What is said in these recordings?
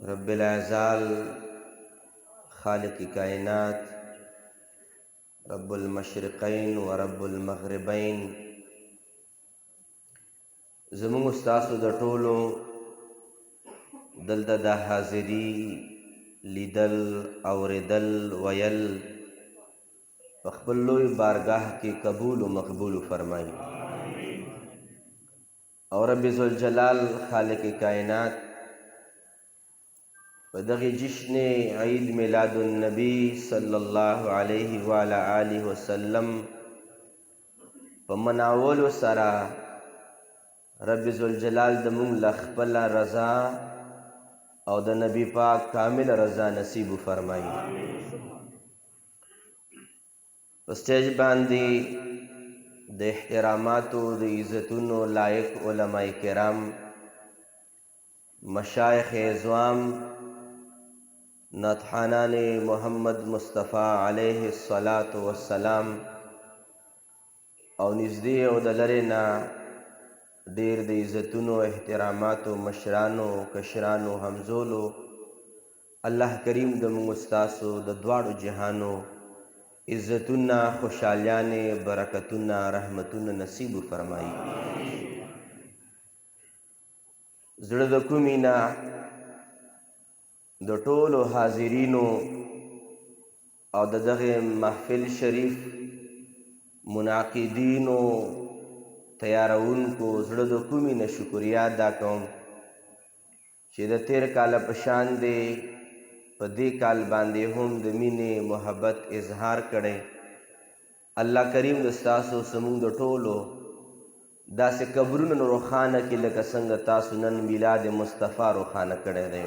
رب العزال خالق کائنات رب المشرقین و رب المغربین زموږ استاسو د ټولو دلته د حاضری لیدل اوریدل ویل په خپل لوی بارگاه کې قبول و مقبول فرمایي او رب ذوالجلال خالق کائنات په دغه جشن عید میلاد النبی صلی الله علیه و آله وسلم په مناولو سره رب ذوالجلال د مونږ له خپل رضا او د نبی پاک کامل رضا نصیب فرمایي په سټیج باندې د احتراماتو د عزتونو لایق علماء کرام مشایخ اعظام نطحانان محمد مصطفی علیه الصلاة والسلام او نږدې او د لرې نه ډیر د عزتونو احتراماتو مشرانو کشرانو همزولو الله کریم د موږ ستاسو د دواړو جهانو عزتونه خوشحالیانې برکتونه رحمتونه نصیب فرمایي زړه د کومې نه د ټولو حاضرینو او د دغه محفل شریف منعقدینو تیارونکو زړه د کومې نه شکریا ادا کوم چې د تیر کال په شان دی په دې کال باندې هم د مینې محبت اظهار کړی الله کریم د ستاسو زموږ د ټولو داسې قبرونه روښانه کړي لکه څنګه تاسو نن میلاد مصطفی روښانه کړی دی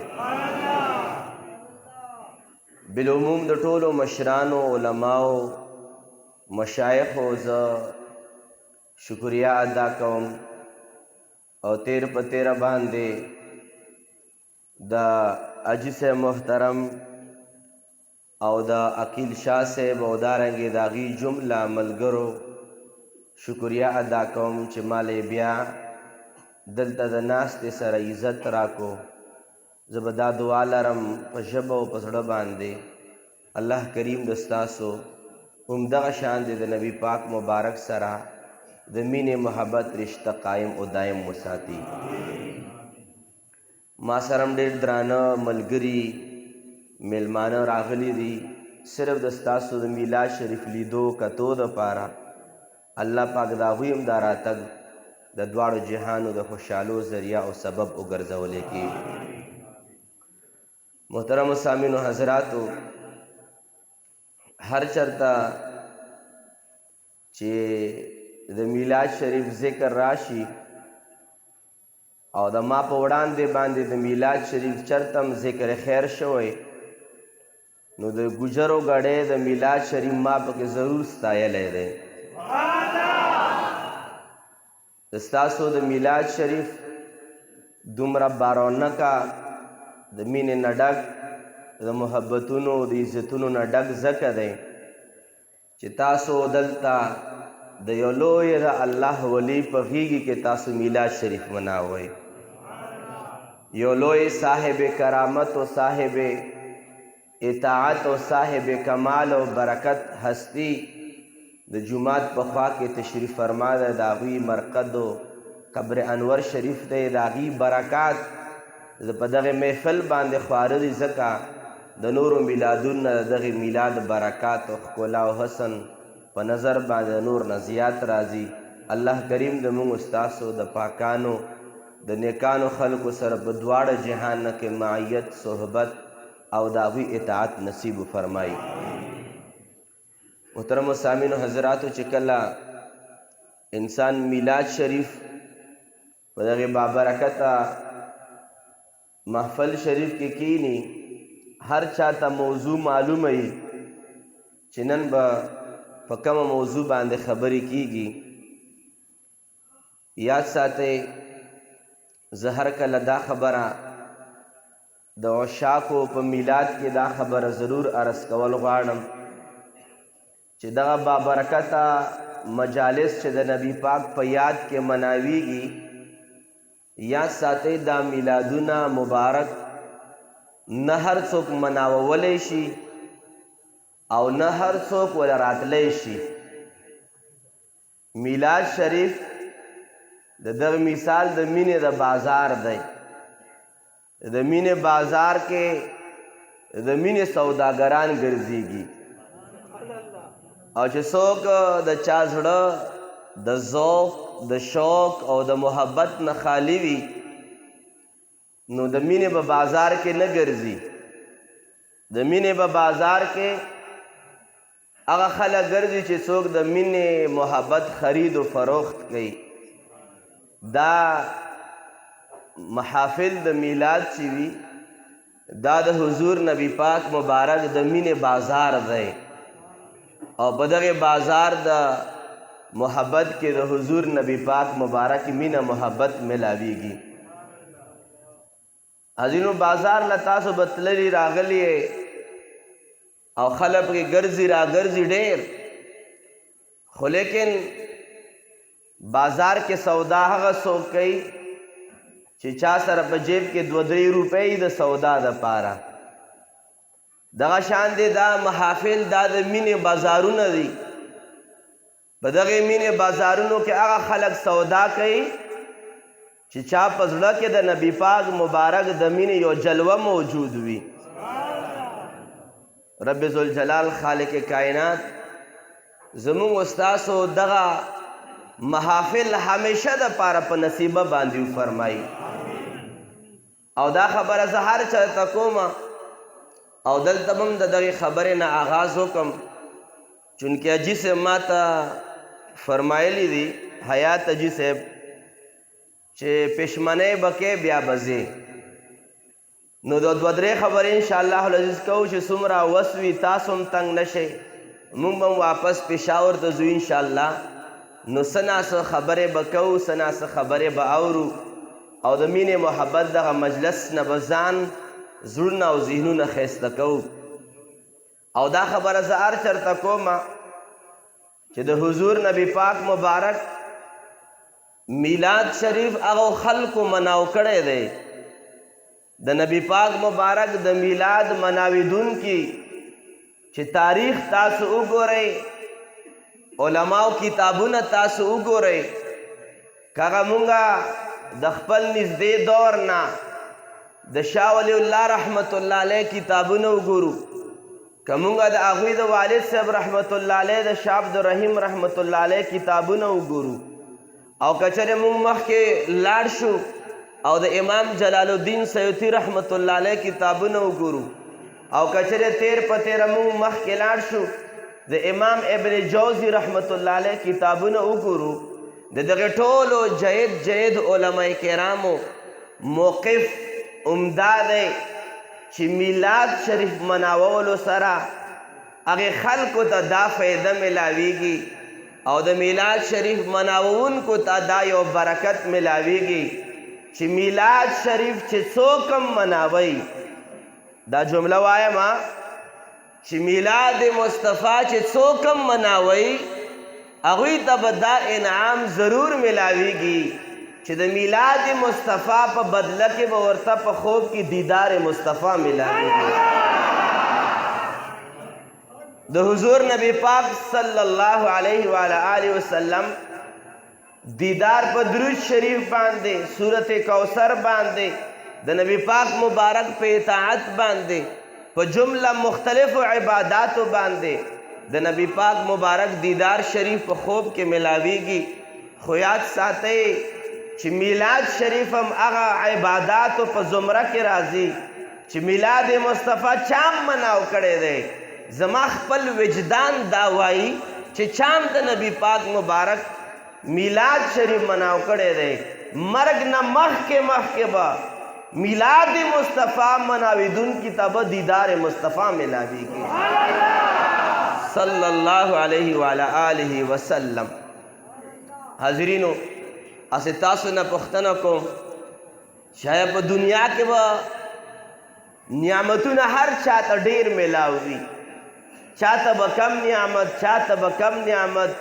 بالعموم د ټولو مشرانو علماو مشایخو زه شکریا ادا کوم او تیر په تیر باندې د اجي صاحب محترم او د عقیل شاه صاحب او دارنګې د هغې جمله ملګرو شکریا ادا کوم چې مالی بیا دلته د ناستې سره عزت راکو زه به دا دعا لرم په ژبه او په زړه باندې الله کریم د ستاسو همدغه شان دی د نبی پاک مبارک سره د مینې محبت رشته قایم او دایم وساتي ما سره هم ډېر درانه ملګري میلمانه راغلي دي صرف د ستاسو د میلاد شریف لیدو کتو دپاره الله پاک د هغوی هم دا راتګ د دواړو جهانو د خوشحالو ذریعه او سبب وګرځولی کې محترمو سامعینو حضراتو هر چرته چې د میلاد شریف ذکر راشي او د ما په وړاندې باندې د میلاد شریف چرته هم ذکر خیر شوی نو د ګجرو ګړی د میلاد شریف ما پکې ضرور ستایلی دی د ستاسو د میلاد شریف دومره بارونکه د مینې نه ډک د محبتونو د عزتونو نه ډک ځکه دی چې تاسو دلته د یو لوی د الله ولی په غیږ کې تاسو میلاد شریف مناوئ یو لوی صاحب کرامت او صاحب اطاعت او صاحب کمال او برکت هستی د جمعات په خوا کې تشریف فرما ده د هغوی مرقد و قبر انور شریف دی د هغوی برکات زه په دغې محفل باندې خواره دي ځکه د نورو میلادونو نه د دغې میلاد برکات او ښکلا او حسن په نظر باندې نور نه زیات راځي الله کریم د موږ ستاسو د پاکانو د نیکانو خلکو سره په دواړه جهان نه کې معیت صحبت او د هغوی اطاعت نصیب فرمایي محترمو سامعینو حضراتو چې کله انسان میلاد شریف په دغې بابرکته محفل شریف کې کینی هر چاته موضوع معلومه وي چې نن به په کومه موضوع باندې خبرې کیږي یاد ساتئ زه هر کله دا خبره د عشاقو په میلاد کې دا خبره ضرور عرض کول غواړم چې دغه بابرکته مجالس چې د نبی پاک په یاد کې مناویږي یا ساتي دا میلادونه مبارک نه هر څوک مناوولی شي او نه هر څوک ول راتلی شي. میلاد شریف د دغه مثال د مینې د بازار دی. د مینې بازار کې د مینې سوداګران ګرځېږي او چې څوک د چا زړه د ذوق د شوق او د محبت نه خالی وي نو د مینې په بازار کې نه ګرځي. د مینې په بازار کې هغه خلک ګرځي چې څوک د مینې محبت خرید و فروخت کوي. دا محافل د میلاد چې وي دا د حضور نبی پاک مبارک د مینې بازار دی او په دغه بازار د محبت کې د حضور نبی پاک مبارک مینه محبت ملاویږي. حضینو بازار له تاسو به تللي راغلي او خلک پکې ګرځي را ګرځي ډېر، خو لیکن بازار کې سودا هغه څوک کوي چې چا سره په جیب کې 2-3 روپۍ د سودا دپاره. دغه شان دی دا محافل دا د مینې بازارونه دي. په دغې مینې بازارونو کې هغه خلک سودا کوي چې چا په زړه کې د نبی پاک مبارک د مینې یو جلوه موجود وي. رب ذوالجلال خالق کائنات زمونږ استاسو دغه محافل همیشه د پاره په نصیبه باندې وفرمایي. او دا خبره زه هر چا ته کوم او دلته هم د دغې خبرې نه آغاز وکم چونکې حاجي صاحب ما ته فرمایلی دي حیات حاجي صاحب چې پښمنۍ به کې بیا به ځې نو د 2-3 خبرې انشاءالله العزیز کوو چې څومره وس وي تاسو هم تنګ نه شئ موږ به واپس پېښور ته ځو انشاءالله نو څه ناڅه خبرې به کوو څه ناڅه خبرې به اورو او د مینې محبت دغه مجلس نه به ځان زړونه او ذهنونه ښایسته کوو. او دا خبره زه هر چېرته کوم چې د حضور نبی پاک مبارک میلاد شریف هغه خلکو مناو کړی دی. د نبی پاک مبارک د میلاد مناویدونکي چې تاریخ تاسو وګورئ علماو کتابونه تاسو وګورئ کاغه مونږه د خپل نږدې دور نه د شاه ولی الله رحمت الله علیه کتابونه وګورو که مونږه د هغوی د والد صاحب رحمت الله علیه د شاه عبدالرحیم رحمت الله علیه کتابونه وګورو او که چېرې مونږ مخکې لاړ شو او د امام جلال الدین سیوطي رحمت الله علیه کتابونه وګورو او که چېرې تیر په تیره مونږ مخکې لاړ شو د امام ابن جوزی رحمت الله علیه کتابونه وګورو د دغه ټولو جید علماء کرامو موقف عمده دی چې میلاد شریف مناولو سره هغې خلکو ته دا فایده ملاویږي او د میلاد شریف مناوونکو ته دا یو برکت ملاویږي چې میلاد شریف چې څوک هم مناوئ دا جمله وایم چې میلاد مصطفی چې څوک هم مناوئ هغوی ته به دا انعام ضرور ملاویږي چې د میلاد مصطفی په بدله کې به ورته په خوب کې دیدار مصطفی ملاویږي. د حضور نبی پاک صلی الله علیه و آله وسلم دیدار په درود شریف باندې سورت کوثر باندې د نبی پاک مبارک په اطاعت باندې په جمله مختلف عباداتو باندې د نبی پاک مبارک دیدار شریف په خوب کې ملاویږي. خو یاد ساتئ چې میلاد شریف هم هغه عباداتو په زمره کې راځي چې میلاد مصطفی چام مناو کړی دی. زما خپل وجدان دا وایي چې چام د نبی پاک مبارک میلاد شریف مناو کړی دی مرګ نه مخکې به میلاد مصطفی مناویدونکي ته به دیدار مصطفی ملاویږي صلی الله علیه و آله وسلم. حاضرینو اسې تاسو نه پوښتنه کوم شاید په دنیا کې به نعمتونه هر چاته ډېر میلاوي چاته به کم نعمت چاته به کم نعمت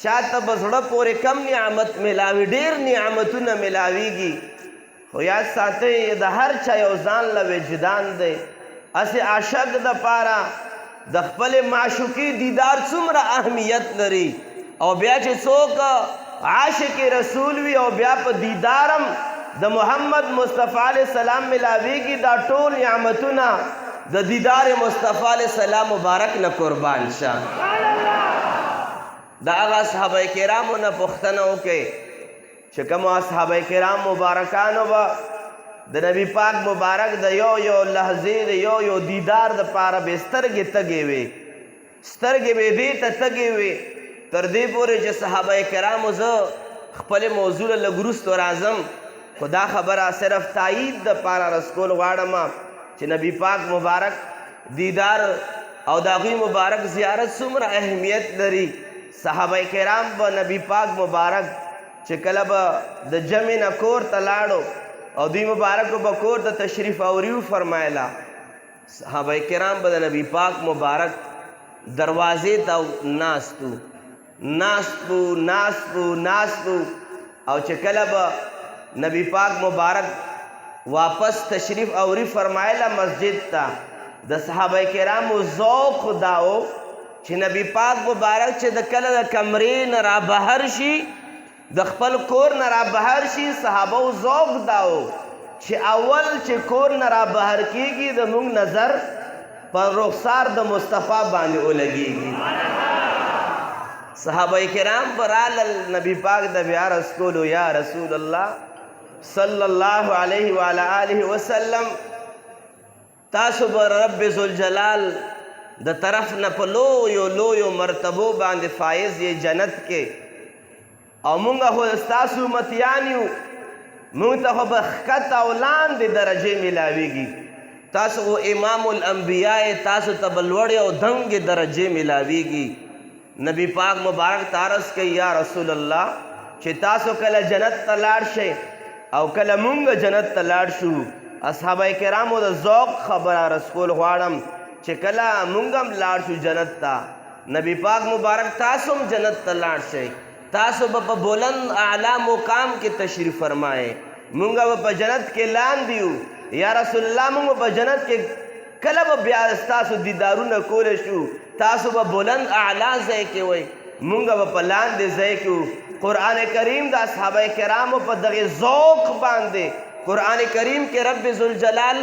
چاته به زړه پورې کم نعمت میلاوي ډېر نعمتونه میلاویږي خو یاد ساتئ د هر چا یو ځان له وجدان دی. هسې عاشق دپاره د خپلې معشوقې دیدار څومره اهمیت لري، او بیا چې څوک عاشق رسول وي او بیا په دیدارم د محمد مصطفی علیه السلام ملاویږي، دا ټول نعمتونه د دیدار مصطفی علیه السلام مبارک نه قربان شه. د هغه صحابه کرامو نه پوښتنه وکړئ چې کومو صحابه کرام مبارکانو به د نبی پاک مبارک د یو یو لحظې د یو یو دیدار دپاره به سترګې تږې وې، سترګې به دې ته تږې وې تر دې پورې چې صحابه کرامو زه خپلې موضوع له لږ وروستو راځم، خو دا خبره صرف تایید دپاره رسکول غواړم چې نبی پاک مبارک دیدار او د هغوی مبارک زیارت څومره اهمیت لري. صحابه کرام به نبی پاک مبارک چې کله به د جمع نه کور ته لاړو او دوی مبارکو به کور ته تشریف اوریو فرمایله، صحابه کرام به د نبی پاک مبارک دروازې ته ناستو او چې کله به نبی پاک مبارک واپس تشریف اوری فرمایله مسجد ته، د صحابه کرامو ذوق داو چې نبی پاک مبارک چې د کله د کمرې نه را بهر شي، د خپل کور نه را بهر شي، صحابه ذوق داو چې اول چې کور نه را بهر کیږي د موږ نظر پر رخسار د مصطفی باندې ولګیږي. صحابه کرام برالل نبی پاک د بیا عرض کولو یا رسول الله صلی الله علیه وعلی آله وسلم، تاسو به رب ذوالجلال د طرف نه په لویو مرتبو باندې فایز یې جنت کې، او مونږ خو ستاسو امتیان یو، مونږ ته خو به ښکته او لاندې درجې میلاویږي، تاسو خو امام الانبیاء، تاسو ته به لوړې او دنګې درجې میلاویږي. نبی پاک مبارک ته عرض کوي یا رسول الله چې تاسو کله جنت ته لاړ شئ او کله مونږ جنت ته لاړ شو، اصحابه کرامو د ذوق خبره رسول غواړم چې کله مونږ هم لاړ شو جنت ته، نبی پاک مبارک تاسو هم جنت ته لاړ شئ، تاسو به په بلند اعلی مقام کې تشریف فرمایئ، مونږ به په جنت کې لاندې یو. یا رسول الله مونږ په جنت کې کله به بیا ستاسو دیدارونه کولی شو، تاسو به بلند اعلی ځای کې وئ، مونږ به په لاندې ځای کې وو. قرآن کریم د اصحابه کرامو په دغې ذوق باندې قرآن کریم کې رب ذوالجلال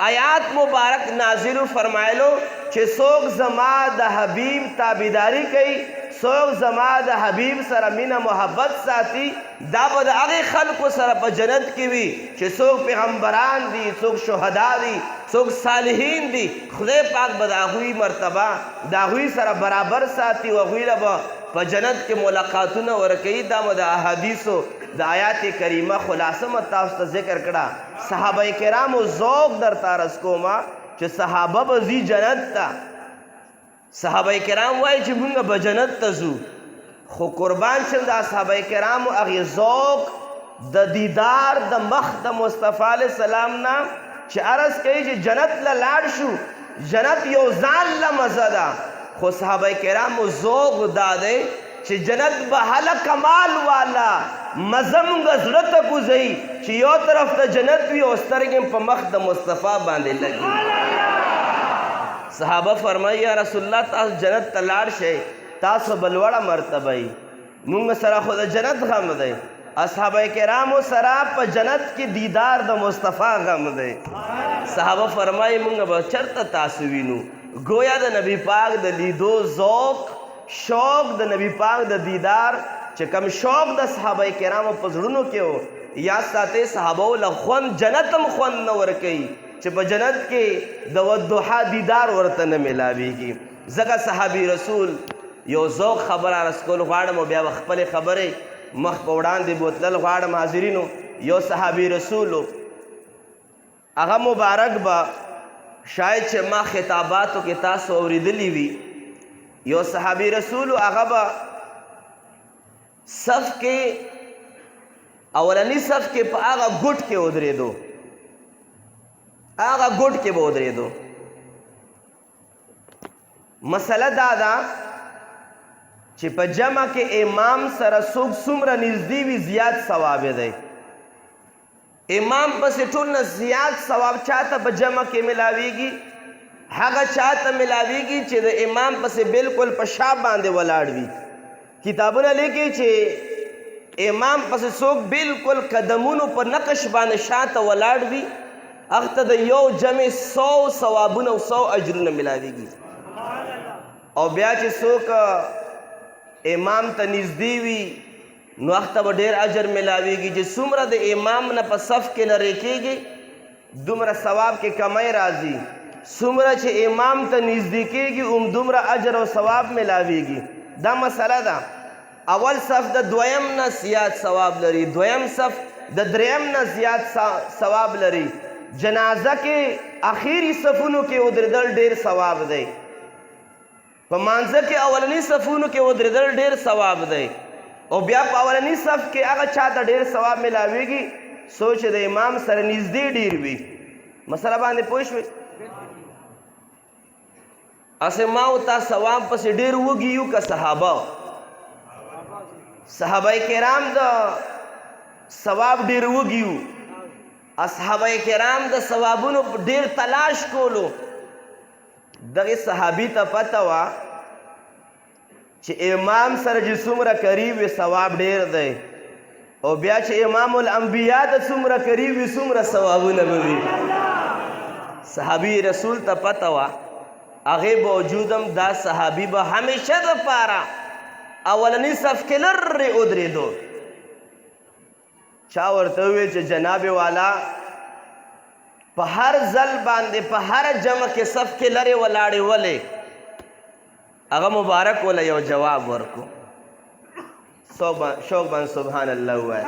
آیات مبارک نازلو فرمایلو چې څوک زما د حبیب تابعداري کوي، څوک زما د حبیب سره مینه محبت ساتي، دا به د هغې خلکو سره په جنت کې وي چې څوک پیغمبران دي، څوک شهدا دي، څوک صالحین دي، خدای پاک به د هغوی مرتبه د هغوی سره برابر ساتي او هغوی له به په جنت کې ملاقاتونه ورکوي. دا مو د احادیثو د آیات کریمه خلاصه مو تاسو ته ذکر کړه. صحابه کرامو ذوق درته عرض کومه چې صحابه به ځي جنت ته، صحابه کرام وایي چې مونږ به جنت ته ځو، خو قربان شم د اصحابه کرامو هغې ذوق د دیدار د مخ د مصطفی علیه السلام نه چې عرض کوي چې جنت له لاړ شو، جنت یو ځان له مزه ده، خو صحابه کرامو ذوق دا دی چې جنت به هله کمال والا مزه مونږ زړه ته کوزوي چې یو طرف ته جنت وي او سترګې په مخ د مصطفی باندې لګي. صحابه فرمایي یا رسول الله تاسو جنت ته لاړ شئ، تاسو به لوړه مرتبه یي، مونږ سره خو د جنت غم دی، اصحابه کرامو سره په جنت کې دیدار د مصطفی غم دی. صحابه فرمایي مونږ به چرته تاسو وینو، گویا د نبی پاک د لیدو ذوق شوق د نبی پاک د دیدار چې کم شوق د صحابه کرامو په زړونو کې و، یا ساتئ صحابو له خوند جنت هم خوند نه ورکوي چې په جنت کې د والضحا دیدار ورته نه میلاویږي. ځکه صحابي رسول یو ذوق خبره عرض کول غواړم او بیا به خپلې خبرې مخ په وړاندې بوتلل غواړم. حاضرینو، یو صحابي رسول هغه مبارک به شاید چې ما خطاباتو کې تاسو اوریدلی وي، یو صحابي رسول هغه به صف کې اولنی صف کې په هغه ګوټ کې ودرېدو، هغه ګوټ کې به ودرېدو. مسله دا ده چې په جمع کې امام سره څوک څومره نږدې وي زیات ثواب دی. امام پسې ټول نه زیات ثواب چاته په جمع کې ملاویږي؟ هغه چاته ملاویږي چې د امام پسې بالکل په شا باندې ولاړ وي. کتابونه لیکي چې امام پسې څوک بالکل قدمونو په نقش باندې شاته ولاړ وي هغه ته د یو جمع 100 ثوابونه او 100 اجرونه ملاویږي. او بیا چې څوک امام ته نږدې وي نو هغه ته به ډېر اجر ملاویږي. چې څومره د امام نه په صف کې لرې کېږي دومره ثواب کې کمی راځي، څومره چې امام ته نږدې کېږي دومره اجر او ثواب ملاویږي. دا مسله ده. اول صف د دویم نه زیات ثواب لري، دویم صف د دریم نه زیات ثواب لري. جنازه کې اخیری صفونو کې ودرېدل ډېر ثواب دی. په مانځه کې اولني صفونو کې ودرېدل ډېر ثواب دی. او بیا په اولني صف کې هغه چاته ډېر ثواب ملاویږي څوک چې د امام سره نږدې ډېر وي. مسله باندې پوه شوې؟ اسې ما او تا ثواب پسې ډېر وږي یو که صحابه کرام د ثواب ډېر وږي وو. اصحابه کرام د ثوابونو ډېر تلاش کولو. دغه صحابي ته پته وه چې امام سره چې څومره قریب وي ثواب ډېر دی، او بیا چې امام الانبیا ته څومره قریب وي څومره ثوابونه به وي. صحابي رسول ته پته وه، هغې باوجود هم دا صحابي به همیشه دپاره اولني صف کې لرې ودرېدو. چا ورته وویل چې جناب والا په هر ځل باندې په هر جمع کې صف کې لرې ولاړې ولې؟ هغه مبارک وله یو جواب ورکو. شوق باندې سبحان الله ووایه.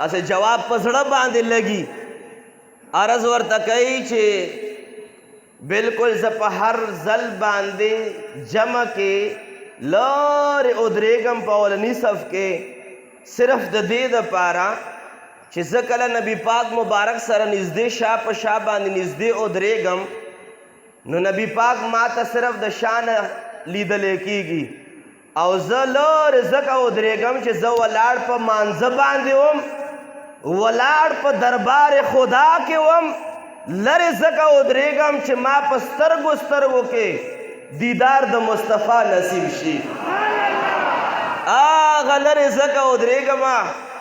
اسې جواب په زړه باندې لګي. عرض ورته کوي چې بالکل زه په هر ځل باندې جمع کې لرې ودرېږم په اولني صف کې صرف د دې دپاره چې زه کله نبي پاک مبارک سره نږدې شا په شا باندې نږدې ودرېږم نو نبی پاک ما ته صرف د شان لیدلی کېږي او زه لرې ځکه ودرېږم چې زه ولاړ په مانځه باندې وم، ولاړ په دربار خدا کې وم، لرې ځکه ودرېږم چې ما په سترګو سترګو کې دیدار د مصطفی نصیب شي. هغه لرې ځکه ودرېږم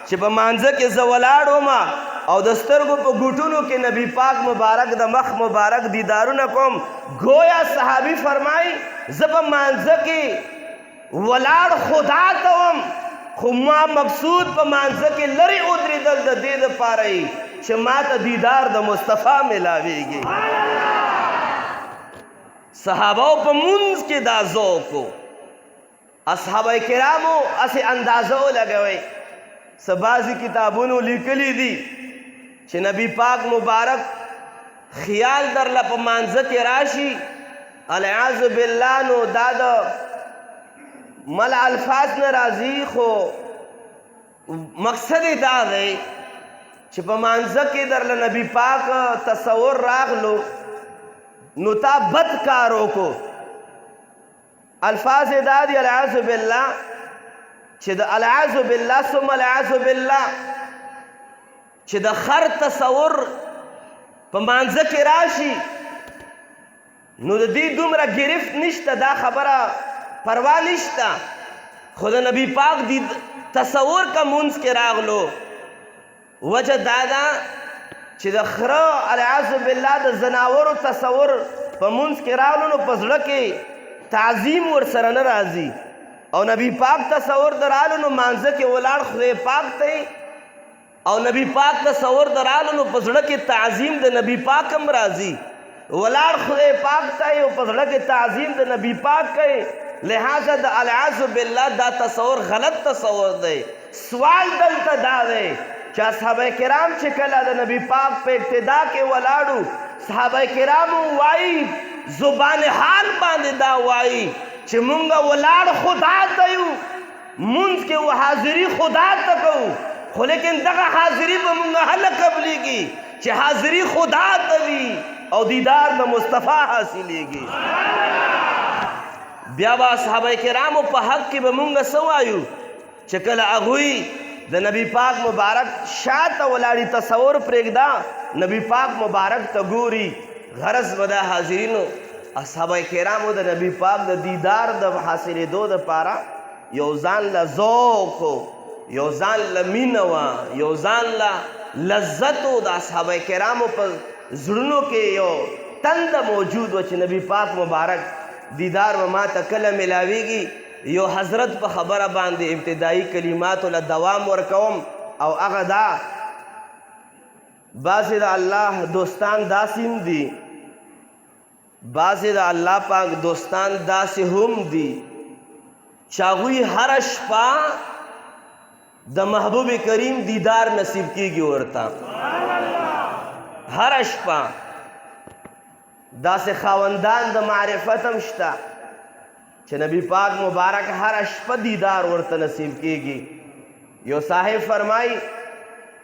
چې په مانځه کې زه ولاړ وم او د سترګو په ګوټونو کې نبی پاک مبارک د مخ مبارک دیدارونه کوم. گویا صحابي فرمایي زه په مانځه کې ولاړ خدا ته وم، خو ما مقصود په مانځه کې لرې ودرېدل د دې دپاره چې ما ته دیدار د مصطفی ملاویږي. صحابو په مونځ کې دا ذوق و. اصحابه کرامو اسې اندازه ولګوئ. څه بعضې کتابونو لیکلي دي چې نبی پاک مبارک خیال درله په مانځه کې راشي العیاذ بالله نو دا د مل الفاظ نه راځي، خو مقصد دا دی چې په مانځه کې درله نبی پاک تصور راغلو نو تا بد کار وکړو. الفاظ دا دي العیاذ بالله چې د العیاذ بالله ثم العیاذ بالله چې د خر تصور په مانځه کې راشي نو د دې دومره گرفت نشته، دا خبره پروا نشته، خو د نبی پاک دی تصور کا مونځ کې راغلو. وجه دا ده چې د خره العیاذ بالله د زناورو تصور په مونځ کې راغلو نو په زړه کې تعظیم ورسره نه راځي، او نبی پاک تصور درالو نو مانځه کې ولاړ خدای پاک ته او نبی پاک تصور درالو نو په زړه کې تعظیم د نبی پاک هم راځي. ولاړ خدای پاک ته او په زړه کې تعظیم د نبی پاک کوي. لہذا د العیاذ بالله دا تصور غلط تصور دی. سوال دلته دا دی چې صحابه کرام چې کله د نبی پاک په ابتدا کې ولاړو صحابه کرامو وایي زبان حال باندې دا وایي چې مونږ ولاړ خدا ته یو، مونځ کې و حاضري خدا ته کوو، خو لیکن دغه حاضري به مونږ هله قبلېږي چې حاضري خدا ته وي او دیدار د مصطفی حاصلېږي. بیا به صحابه کرامو په حق کې به مونږ څه وایو چې کله هغوی د نبی پاک مبارک شاته ولاړی تصور پرېږده نبی پاک مبارک ته ګوري غرض به دا حاضرینو اصحابه کرامو د نبی پاک د دیدار د حاصلېدو دپاره یو ځان له ذوق یو ځان له مینه وه یو ځان له لذت و د اصحابه کرامو په زړونو کې یو تنده موجود و چې نبی پاک مبارک دیدار به ما ته کله میلاویږي یو حضرت په خبره باندې ابتدایي کلماتو له دوام ورکوم او هغه دا بعضې د الله دوستان داسې هم دي بعضې د الله پاک دوستان داسې هم دي چې هغوی هره شپه د محبوب کریم دیدار نصیب کیږي ورته هره شپه داسې خاوندان د معرفت هم شته چې نبی پاک مبارک هر شپه دیدار ورته نصیب کیږي یو صاحب فرمای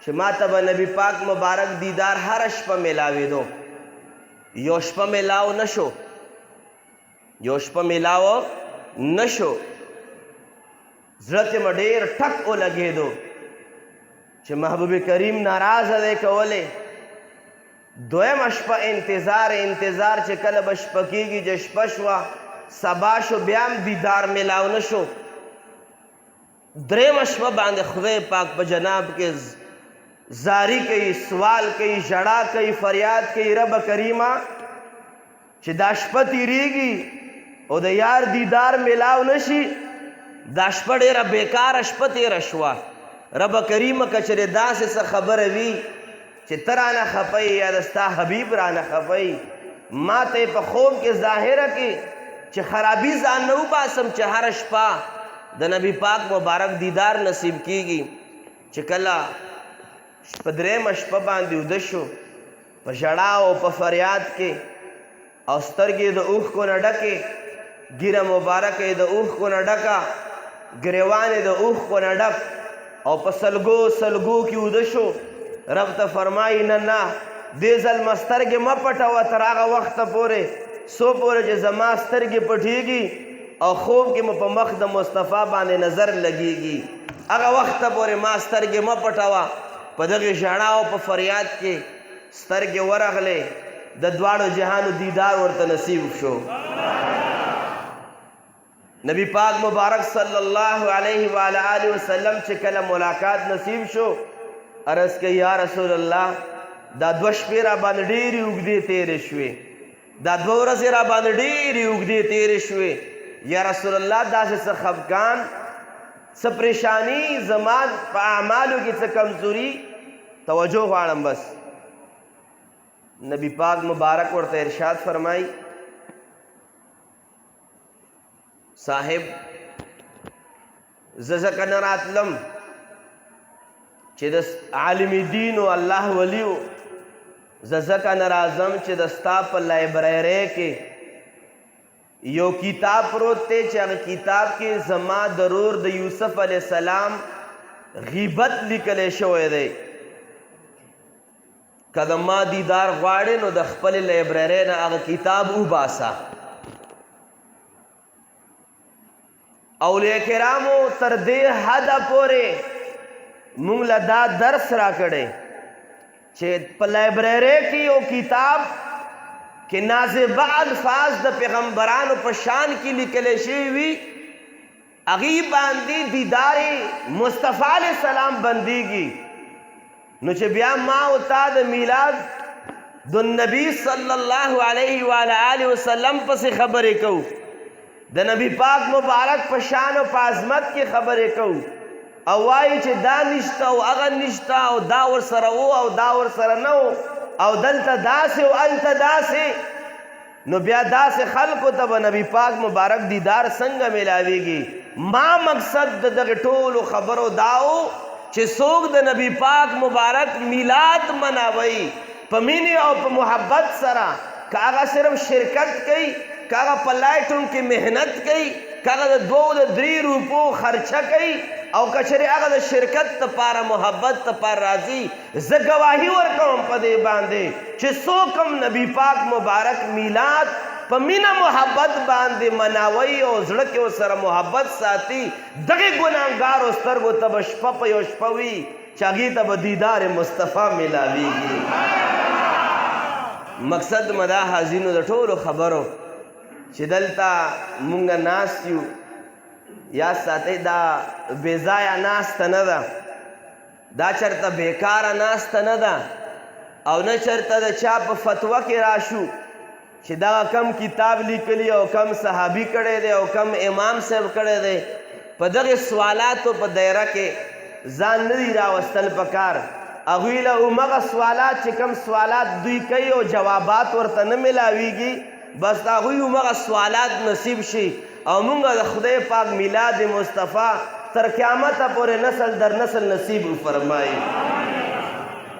چې ما ته به نبی پاک مبارک دیدار هر شپه میلاوېدو یو شپه میلاو نشو زړه ته مې ډېر ټک ولګېدو چې محبوب کریم ناراضه دی کولی دویمه شپه انتظار چې کله به شپه کېږي چې شپه شوه سبا شو بیا هم دیدار میلاو نه شو درېیمه شپه باندې خدای پاک په جناب کې زاری کوي سوال کوي ژړا کوي فریاد کوي رب کریمه چې دا شپه تیریږي او د یار دیدار میلاو نشي دا شپه ډېره بیکاره شپه تېره شوه رب کریمه که چېرې داسې څه خبره وي چې ته رانه خفئ یا د ستا حبیب رانه خفئ ما ته یې په خوب کې ظاهره کې چې خرابي ځان نه وباسم چې هره شپه د نبی پاک مبارک دیدار نصیب کیږي چې کله په درېیمه شپه باندې وده شو په ژړا او په فریاد کې او سترګې د اوښکو نه ډکې ګیره مبارکه یې د اوښکو نه ډکه ګریوان یې د اوښکو نه ډک او په سلګو کې وده شو رب ته فرمایي نه دې ځل مه سترګې مه پټوه تر هغه وخته پورې څو پورې چې زما سترګې پټېږي او خوب کې مو په مخ د مصطفی باندې نظر لګېږي هغه وخته پورې ما سترګې مه پټوه په دغې ژړا او په فریاد کې سترګې ورغلې د دواړو جهانو دیدار ورته نصیب شو نبی پاک مبارک صلی الله علیه و آله وسلم چې کله ملاقات نصیب شو عرض کوي یا رسول الله دا دوه شپې را باندې ډېرې اوږدې تېرې شوې دا دوه ورځې را باندې ډېرې اوږدې تېرې شوې یا رسول الله داسې څه خفګان څه پریشانی زما په اعمالو کې څه کمزوري توجه غواړم بس نبی پاک مبارک ورته ارشاد فرمایي صاحب زه ځکه نه راتلم چې د عالم دین او الله ولیو زه ځکه نه راځم چې د ستا په لایبرری کې یو کتاب پروت دی چې هغه کتاب کې زما ضرور د یوسف علیه السلام غیبت لیکلی شوی دی که د ما دیدار غواړې نو د خپلې لایبرری نه هغه کتاب وباسه اولیاء کرامو تر دې حده پورې مونږ له دا درس راکړی چې په لایبرری کې یو کتاب کې نازبه الفاظ د پیغمبرانو په شان کې لیکلی شوي وي هغې باندې دیدار مصطفی علیه السلام بندیږي نو چې بیا ما او تا د میلاد د نبی صلی الله علیه و آله وسلم پسې خبرې کوو د نبی پاک مبارک په شان او په عظمت کې خبرې کوو او وایي چې دا نشته او هغه نشته او دا ورسره و او دا ورسره نه و او دلته داسې او هلته داسې نو بیا داسې خلکو ته به نبی پاک مبارک دیدار څنګه میلاویږي ما مقصد د دغې ټولو خبرو دا و چې څوک د نبی پاک مبارک میلاد مناوي په مینې او په محبت سره که هغه صرف شرکت کوي که هغه په لایټون کې محنت کوي که هغه د 2 د 3 روپو خرچه کوي او که چېرې هغه د شرکت دپاره محبت دپاره راځي زه ګواهي ورکوم په دې باندې چې څوک هم نبی پاک مبارک میلاد په مینه محبت باندې مناوي او زړه کې ورسره محبت ساتي دغه ګناهګارو سترګو ته به شپه په یو شپه وي چې هغې ته به دیدار مصطفی میلاویږي مقصد مدا حاضرینو د ټولو خبرو چې دلته مونږ ناست یو یا ساتئ دا بېځایه ناسته نه ده دا چېرته بېکاره ناسته نه ده او نه چېرته د چا په فتوه کې راشو چې دغه کم کتاب لیکلی او کم صحابي کړی دی او کم امام صاحب کړی دی په دغې سوالاتو په دایره کې ځان نه دي راوستل پکار هغوی له همغه سوالات چې کم سوالات دوی کوي او جوابات ورته نه میلاویږي بس د هغوی همغه سوالات نصیب شي او مونږ د خدای پاک میلاد مصطفی تر قیامته پورې نسل در نسل نصیب فرمایي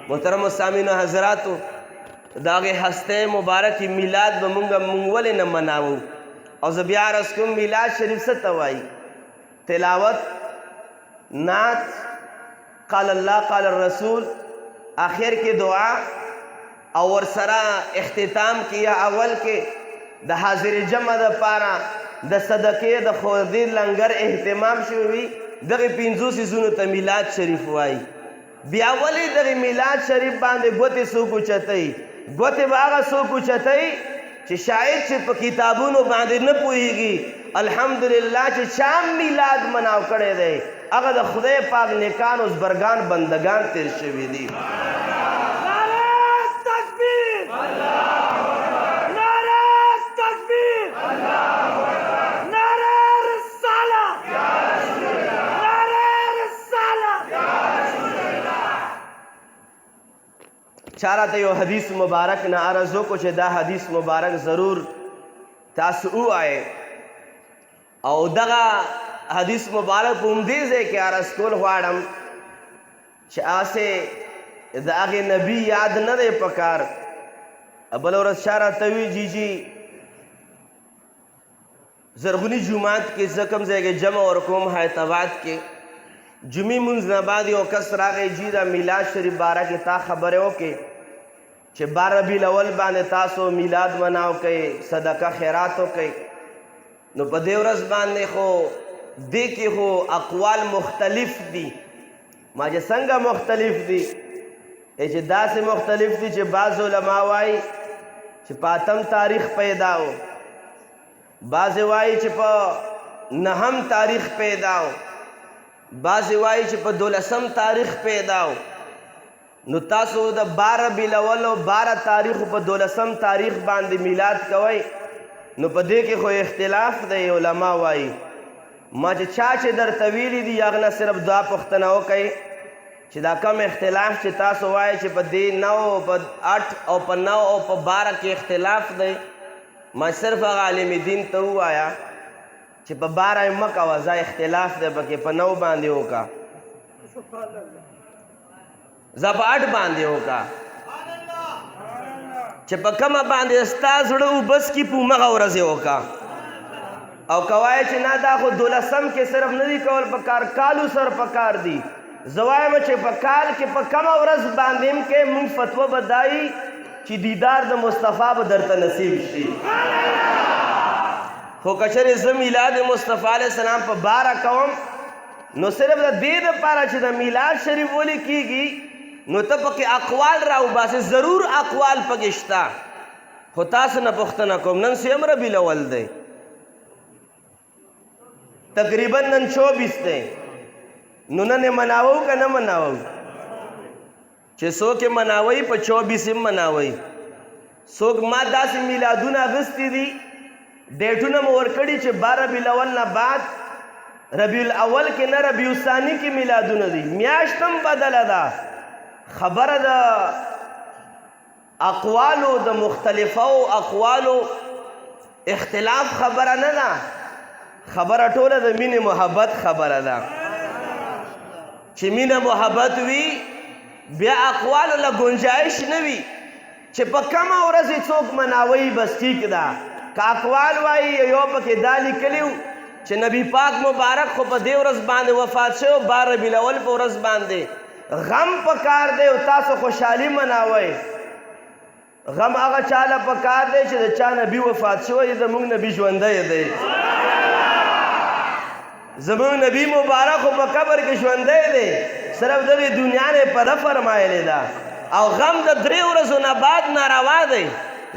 محترم سامعینو حضراتو د هغې هستی مبارکې میلاد به مونږ ولې نه مناوو او زه بیا عرض کوم میلاد شریف څه ته وایي تلاوت نعت قال الله قال الرسول آخر کې دعا او ورسره اختتام کې یا اول کې د حاضر جمع دپاره د صدقې د خودي لنګر اهتمام شوی وي دغې پنځو څیزونو ته میلاد شریف وایي بیا ولې دغې میلاد شریف باندې ګوتې څوک اوچتوي ګوتې به هغه څوک اوچتوي چې شاید چې په کتابونو باندې نه پوهیږي الحمدلله چې چا میلاد مناو کړی دی هغه د خدای پاک نیکان اوزبرګان بندگان تیر شوي دي چاره ته یو حدیث مبارک نه عرض وکړو چې دا حدیث مبارک ضرور تاسو ووایئ او دغه حدیث مبارک په همدې ځای کې عرض کول غواړم چې هسې د هغې نبي یاد نه دی پکار بله ورځ چا راته وي جیجي زرغوني جومات کې زه کوم ځای کې جمع ورکوم حیدرآباد کې جمعې مونځ نه بعد یو کس راغی جي دا میلاد شریف باره کې تا خبرې وکړې چې 12 ربیع الاول باندې تاسو میلاد مناو کوئ صدقه خیرات وکئ نو په دې ورځ باندې خو دې کې خو اقوال مختلف دي ما چې څنګه مختلف دي چې داسې مختلف دي چې بعض علما وایي چې په 8 تاریخ پیدا و بعضې وایي چې په 9 تاریخ پیدا و بعضې وایي چې په 12 تاریخ پیدا و نو تاسو د 12 ربیع الاول او 12 تاریخ په 12 تاریخ باندې میلاد کوئ نو په دې کې خو اختلاف دی علما وایي ما چې چا چې درته ویلي دي هغه نه صرف دا پوښتنه وکئ چې دا کم اختلاف چې تاسو وایئ چې په دې 9 په 8 او په 9 او په 12 کې اختلاف دی ما صرف هغه عالم دین ته ووایه چې په 12 یې مه کوه ځا اختلاف دی پکې په 9 باندې وکړه ځا په 8 باندې وکړه چې په کومه باندې ستا زړه وبس کي په همغه ورځ یې وکړه او که وایې چې نه دا خو 12 کې صرف نه دي کول پکار کالو سر پکار دي زه وایم چې په کال کې په کومه ورځ باندې هم کې مونږ فتوه به دایي چې دیدار د مصطفی به درته نصیب شي خو که چېرې زه میلاد مصطفی علیه السلام په 12 کوم نو صرف د دې دپاره چې د میلاد شریف ولې کیږي نو ته پکې اقوال راوباسې ضرور اقوال پکې شته خو تاسو نه پوښتنه کوم نن سیم ربیع الاول دی تقریبا نن 24 دی نو نن یې مناوو که نه مناوو چې څوک یې مناوئ په 24 یې مناوئ څوک ما داسې میلادونه اخیستي دي ډیټونه مو ورکړي چې 12 ربیع الاول نه بعد ربیع الاول کې نه ربیع الثاني کې میلادونه دي میاشت هم بدله ده خبره د اقوالو د مختلفو اقوالو اختلاف خبره نه ده خبره ټوله د مینې محبت خبره ده چې مینه محبت وي بیا اقوالو له گنجایش نه وي چې په کومه ورځ یې څوک مناوي بس ټیک ده که اقوال وایي یو پکې دا لیکلي چې نبی پاک مبارک خو په دې ورځ باندې وفات شوی 12 ربیع الاول په ورځ باندې غم پکار دی او تاسو خوشحالي مناوئ غم هغه چاله پکار دی چې د چا نبي وفات شوی زمونږ نبي ژوندی دی زمونږ نبي مبارک خو په قبر کې ژوندی دی صرف دغې دنیا نه پده فرمایلې ده او غم د 3 ورځو نه بعد ناروا دی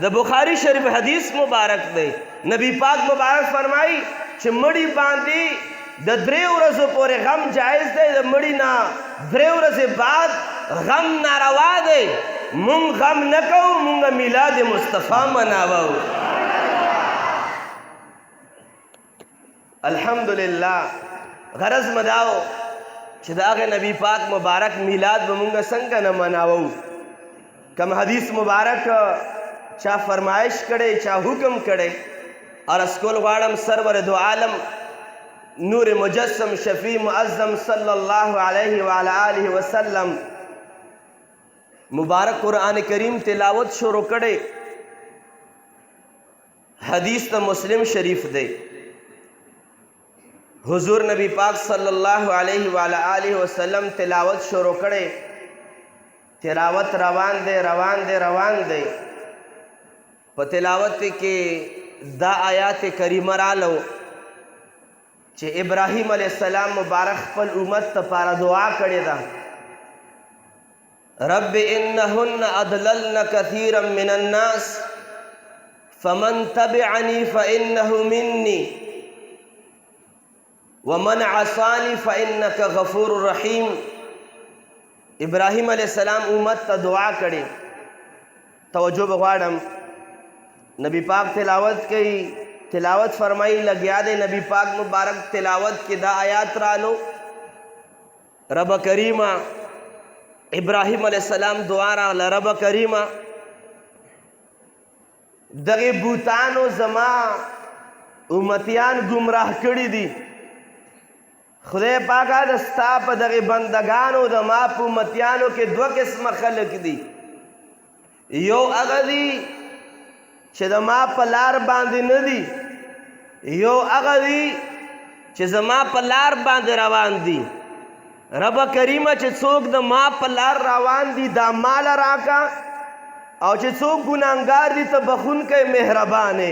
د بخاري شریف حدیث مبارک دی نبی پاک مبارک فرمایي چې مړي باندې د 3 ورځو پورې غم جایز دی د مړي نه 3 ورځې بعد غم ناروا دی مونږ غم نه کوو مونږ میلاد مصطفی مناوو الحمدلله غرض مداو چې د هغه نبی پاک مبارک میلاد به مونږ څنګه نه مناوو کم حدیث مبارک چا فرمایش کړي چا حکم کړي اور اسکول غواړم سرور دو عالم نور مجسم شفیع معظم صلی الله علیه وعلى آله وسلم مبارک قرآن کریم تلاوت شروع کړي حدیث د مسلم شریف دی حضور نبی پاک صلی الله علیه وعلى آله وسلم تلاوت شروع کړي تلاوت روان دی په تلاوت کې دا آیات کریمه رالو چې ابراهیم علیه السلام مبارک خپل امت لپاره دعا کړې ده رب انهن اضللن كثيرا من الناس فمن تبعني فانه مني ومن عصاني فانك غفور رحيم ابراهیم علیہ السلام امت ته دعا کړي توجه بغواړم نبی پاک تلاوت کوي تلاوت فرمائی لگیا دے نبی پاک مبارک تلاوت کی دا آیات رالو رب کریمہ ابراہیم علیہ السلام دعا راغله رب کریمہ دغه بوتانو زما امتیان گمراه کړي دي خدای پاکه د ستا په دغه بندگانو د ما په امتیانو کې 2 قسمه خلق دي یو هغه دي چې د ما په لار باندې نه دي یو هغه دي چې زما په لار باندې روان دي رب کریمه چې څوک د ما په لار روان دي دا مال راکا او چې څوک ګناهګار دي ته بخښونکی مهربانه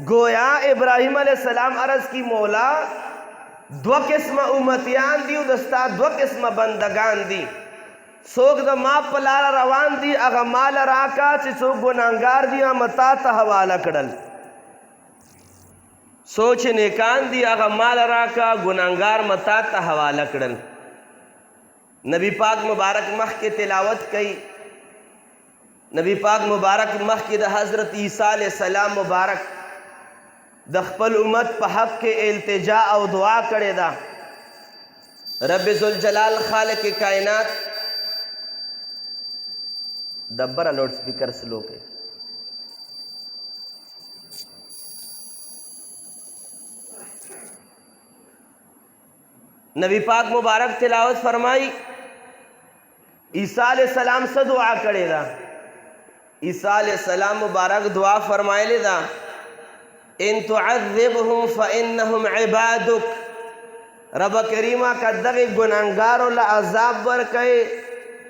گویا ابراهیم علیہ السلام عرض کی مولا 2 قسمه امتیان دي او د ستا 2 قسمه بندگان دي څوک د ما په لار روان دي هغه مال راکا چې څوک ګناهګار دي متا ته حواله کړل سوچ نیکان دي هغه مال راکا ګناهګار متا ته حواله کړل نبی پاک مبارک مخ کې تلاوت کړي نبی پاک مبارک مخ کې د حضرت عیسی علیہ السلام مبارک د خپل امت په حق کې التجا او دعا کړې ده رب ذوالجلال خالق کائنات دبر لاؤڈ سپیکر سلو کے نبی پاک مبارک تلاوت فرمائی عیسیٰ علیہ السلام سے دعا کرے دا عیسیٰ علیہ السلام مبارک دعا فرمائے لے دا ان تعذبهم فإنهم عبادك رب کریمہ کا دغی گناہگارو لعذاب ورکے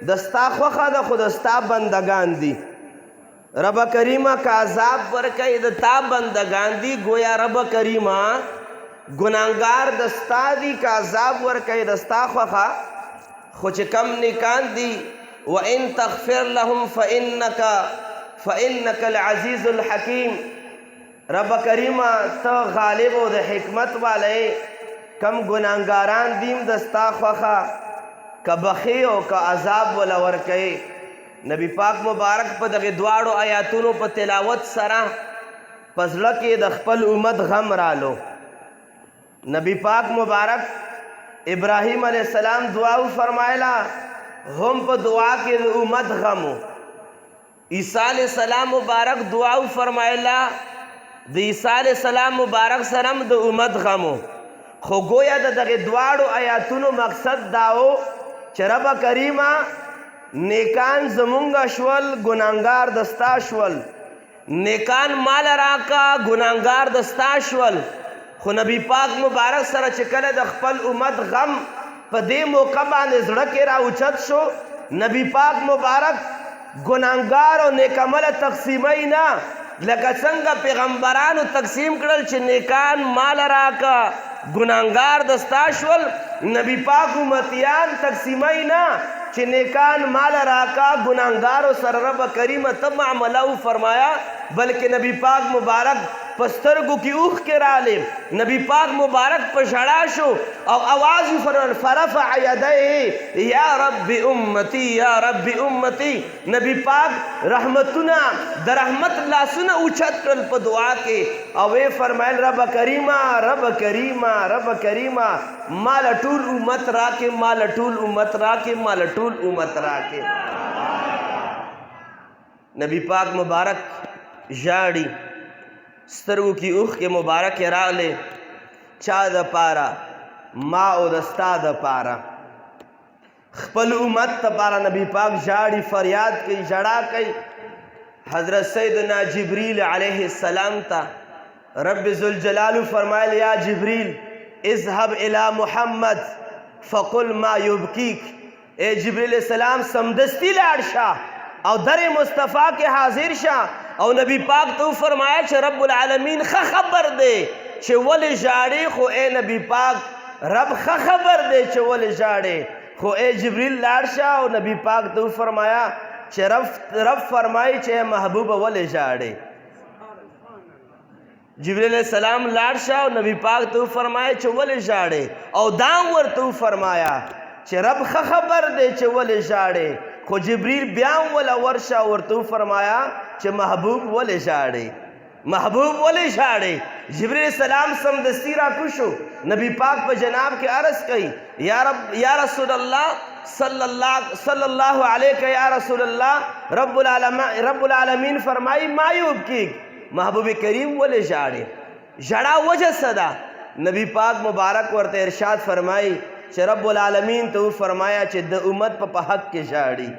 دستا خوخه د خودستا بندگان دي رب کریمه کا عذاب ورکړي د تا بندگان دي گویا رب کریمه ګناهګار دستا دي کا عذاب ورکړي دستا خوخه خو چې کم نیکان دي وان تغفر لهم فانك العزيز الحكيم رب کریمه ته غالب او د حکمت والے کم ګناهګاران دیم دستا خوخه که بخی او که عذاب ولا ورکئ نبی پاک مبارک په دغه دواړو آیاتونو په تلاوت سره پزړه کې د خپل امت غم رالو نبی پاک مبارک ابراہیم علیہ السلام دعا فرمایلا هم په دعا کې د امت غمو عیسی علیہ السلام مبارک دعا فرمایلا د عیسی علیہ السلام مبارک سره د امت غمو خو گویا د دغه دواړو آیاتونو مقصد داو چې رب کریمه نیکان زمونږ شول ګناهګار دستا شول نیکان مال راکا ګناهګار دستا شول خو نبی پاک مبارک سره چې کله د خپل امت غم په دې موقع باندې زړه کې راوچت شو نبی پاک مبارک ګناهګار او نیک عمله تقسیموي نه، لکه څنګه پیغمبرانو تقسیم کړل چې نیکان مال راکه ګناهګار دستا شول. نبی پاک امتیان تقسیموي نه چې نیکان مال راکا ګناهګارو سره رب کریم ته معامله فرمایا، بلکې نبی پاک مبارک پسترګو کی اوخ کې رالی، نبی پاک مبارک په ژړا شو او आवाज یې فرمایل فرفع یدیه یا رب امتی یا رب امتی. نبی پاک رحمتونه د رحمت لاسونه اوچت کړل په دعا کې او وی فرمایل رب کریمه رب کریمه رب کریمه مال ټول امت راکې مال ټول امت راکې مال ټول امت راکې. نبی پاک مبارک ژاړي، سترګو کی اوخ کې مبارک راغلی، چا د پاره ما او د ستا د پاره خپل امت ته پاره نبی پاک ژاړي، فریاد کوي، ژړا کوي. حضرت سیدنا جبریل علیہ السلام ته رب ذوالجلال فرمایل یا جبریل اذهب الى محمد فقل ما یبکیک. اے جبریل السلام سمدستی لاړ شه او در مصطفیٰ کے حاضر شه او نبی پاک تو فرمایا چې رب العالمین خبر دے چې ولې ژاړې، خو اے نبی پاک رب خبر دے چې ولې ژاړې، خو اے جبریل لاړ شه او نبی پاک تو فرمایا چې رب فرمایي چې محبوب ولې ژاړې. جبریل السلام لاړ شه او نبی پاک تو فرمایا چې ولې ژاړې، او دام ورته فرمایا چې رب خبر دے چې ولې ژاړې، خو جبریل بیا ولا ورشه ورته فرمایا چې محبوب ولې ژاړې، محبوب ولې ژاړې. جبریل السلام سمدستی را کوشو، نبی پاک په جناب کې عرض کړي یا رسول الله صلی الله علیہ یا رسول اللہ رب العالمین فرمائی ما یبکیک، محبوب کریم ولې ژاړې، ژړا وجه څه ده؟ نبی پاک مبارک ورته ارشاد فرمائی چې رب العالمین ته فرمایا چې د امت په حق کې ژاړي،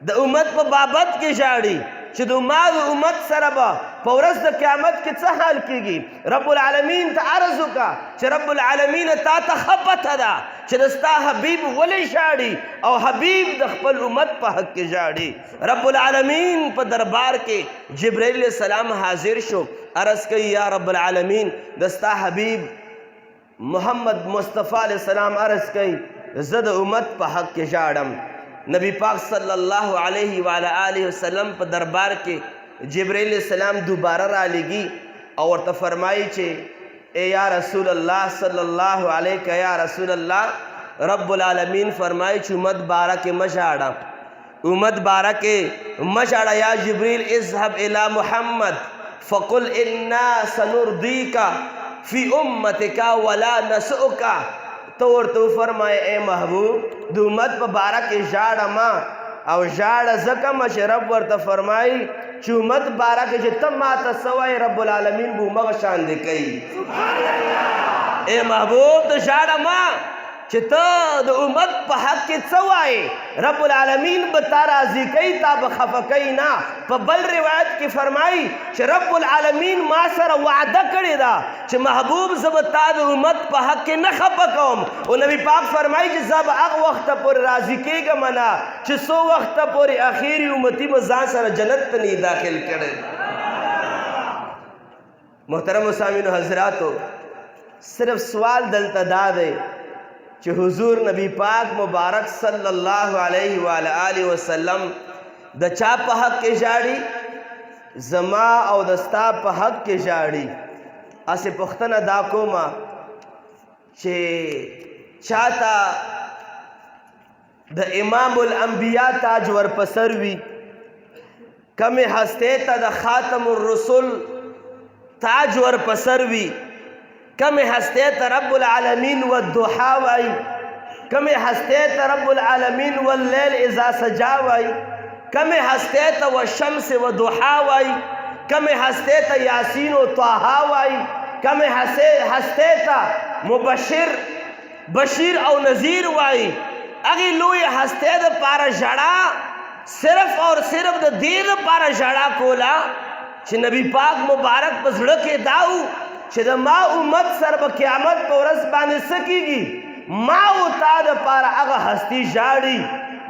د امت په بابت کې ژاړي چې د امت سره به په ورځ د قیامت کې څه حال کېږي. رب العالمین ته عرض وکړه چې رب العالمین تا ته ښه پته ده چې د ستا حبیب ولې ژاړي او حبیب د خپل امت په حق کې ژاړي. رب العالمین په دربار کې جبرائیل علیہ السلام حاضر شو، عرض کوي یا رب العالمین د ستا حبیب محمد مصطفیٰ علیہ السلام عرض کئی زد امت پا حق کے ژاړم. نبی پاک صلی اللہ علیہ وآلہ وسلم پا دربار کے جبرائیل علیہ السلام دوبارہ را لگی اور تا فرمائی چھے اے یا رسول اللہ صلی اللہ علیہ یا رسول اللہ رب العالمین فرمائی چھے امت بارہ کے مژاړه، امت بارہ کے مژاړه. یا جبریل اذهب الى محمد فقل انا سنرضیکا فی امتکا ولا نسؤکا. تو ورته فرمائے اے محبوب د امت په باره کې ژاړه ما او ژاړه ځکه ما چې رب ورته فرمایي چې امت باره کې چې ته ماته څه وایې رب العالمین به همغه شانې کوي. اے محبوب ته ژاړه ما چې ته د امت په حق کې څه وایې رب العالمین به تا راضي کوي، تا به خفه کوي نه. په بل روایت کې فرمایي چې رب العالمین ما سره وعده کړې ده چې محبوب زه به تا د امت په حق کې نه خفه کوم. او نبی پاک فرمایي چې زه به هغه وخته پورې راضي کېږم نه چې څو وخته پورې اخیري امتي به ځان سره جنت ته نه داخل کړی. محترم سامعینو حضراتو، صرف سوال دلته دا دی چې حضور نبی پاک مبارک صلی اللہ علیہ وآلہ وسلم د چا په حق کې ژاړي؟ زما او د ستا په حق کې ژاړي. اسې پوښتنه دا کومه چې چاته د امام الانبیاء تاج ورپسر وي، کمې هستې ته د خاتم الرسول تاج ورپسر وي، کم ہستے تا رب العالمین والضحا وائی، کم ہستے تا رب العالمین واللیل اذا سجا وائی، کم ہستے تا والشمس والضحا وائی، کم ہستے تا یاسین و طاہا وائی، کم ہستے تا مبشر بشیر او نذیر وائی. اگی لوی ہستے دا پارا جڑا صرف اور صرف دا دیر پارا جڑا کولا چھ نبی پاک مبارک پس لڑکے داؤ چې د ما امت سره به قیامت په ورځ باندې څه کېږي؟ ما او تا دپاره هغه هستي ژاړي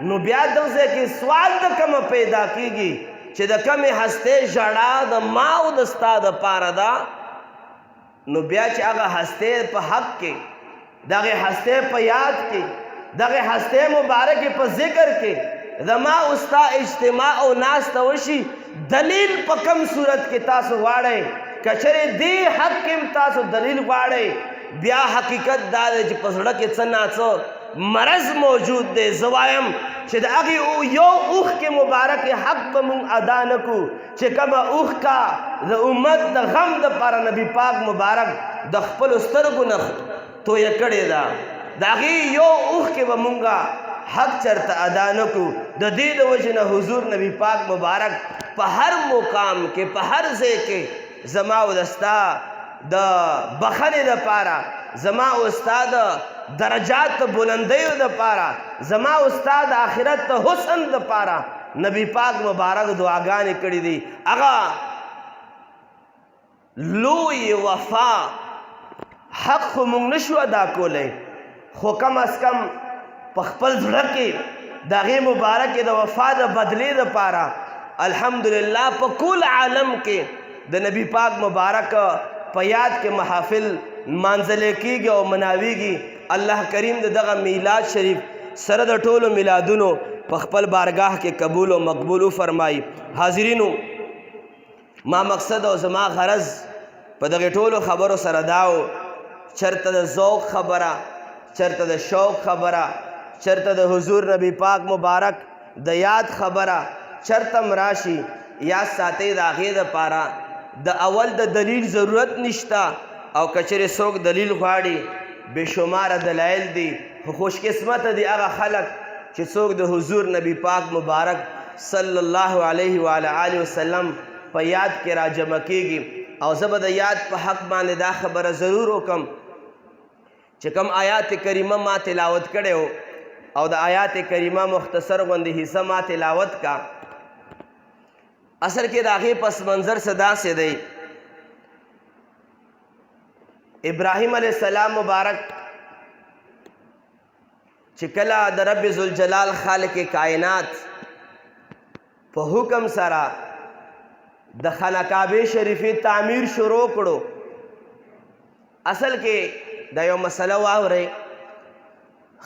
نو بیا دغه کې سوال د کومه پیدا کیږي چې د کومې هستې ژړا د ما او د ستا دپاره ده نو بیا چې هغه هستې په حق کې دغه هستې په یاد کې دغه هستې مبارکې په ذکر کې د ما او ستا اجتماع او ناسته وشي دلیل په کم صورت کې تاسو غواړئ که چېرې دې حق کې تاسو دلیل غواړئ بیا حقیقت دا دی چې په زړه کې څه نه څه مرض موجود دی زه وایم چې د هغې یو اوښکې مبارکې حق به مونږ ادا نه کړو چې کومه اوښکه د امت د غم دپاره نبي پاک مبارک د خپلو سترګو نه تویه کړې ده د هغې یو اوښکې به مونږ حق چرته ادا نه کړو د دې د وجې نه حضور نبي پاک مبارک په هر مقام کې په هر ځای کې زما او د ستا د بخنې دپاره زما او ستا د درجات بلندیو دپاره زما او ستا د آخرت د حسن دپاره نبی پاک مبارک دعاګانې کړي دي هغه لوی وفا حق خو موږ نشو ادا کولی خو کم از کم په خپل زړه کې د هغې مبارکې د وفا د بدلې دپاره الحمدلله په کل عالم کې د نبی پاک مبارک په یاد کې محافل مانځلې کېږي او مناویږي الله کریم د دغه میلاد شریف سره د ټولو میلادونو په خپل بارگاہ کې قبول او مقبول وفرمایي حاضرینو ما مقصد او زما غرض په دغه ټولو خبرو سره دا و چرته د ذوق خبره چرته د شوق خبره چرته د حضور نبی پاک مبارک د یاد خبره چرته راشي یاد ساتئ د هغې دپاره د اول د دلیل ضرورت نشته او که چېرې څوک دلیل غواړي بې شماره دلایل دي خو خوش قسمته دي هغه خلک چې څوک د حضور نبی پاک مبارک صلی الله علیه و آله وسلم په یاد کې راجمع کېږي او زه به د یاد په حق باندې دا خبره ضرور وکم چې کوم آیات کریمه ما تلاوت کړی او د آیات کریمه مختصر غوندې حصه ما تلاوت کا اصل کې د هغې پس منظر څه داسې دی ابراهیم علیه السلام مبارک چې کله د رب ذوالجلال خالق کائنات په حکم سره د خانه کعبې شریفې تعمیر شروع کړو اصل کې دا یو مسله واورئ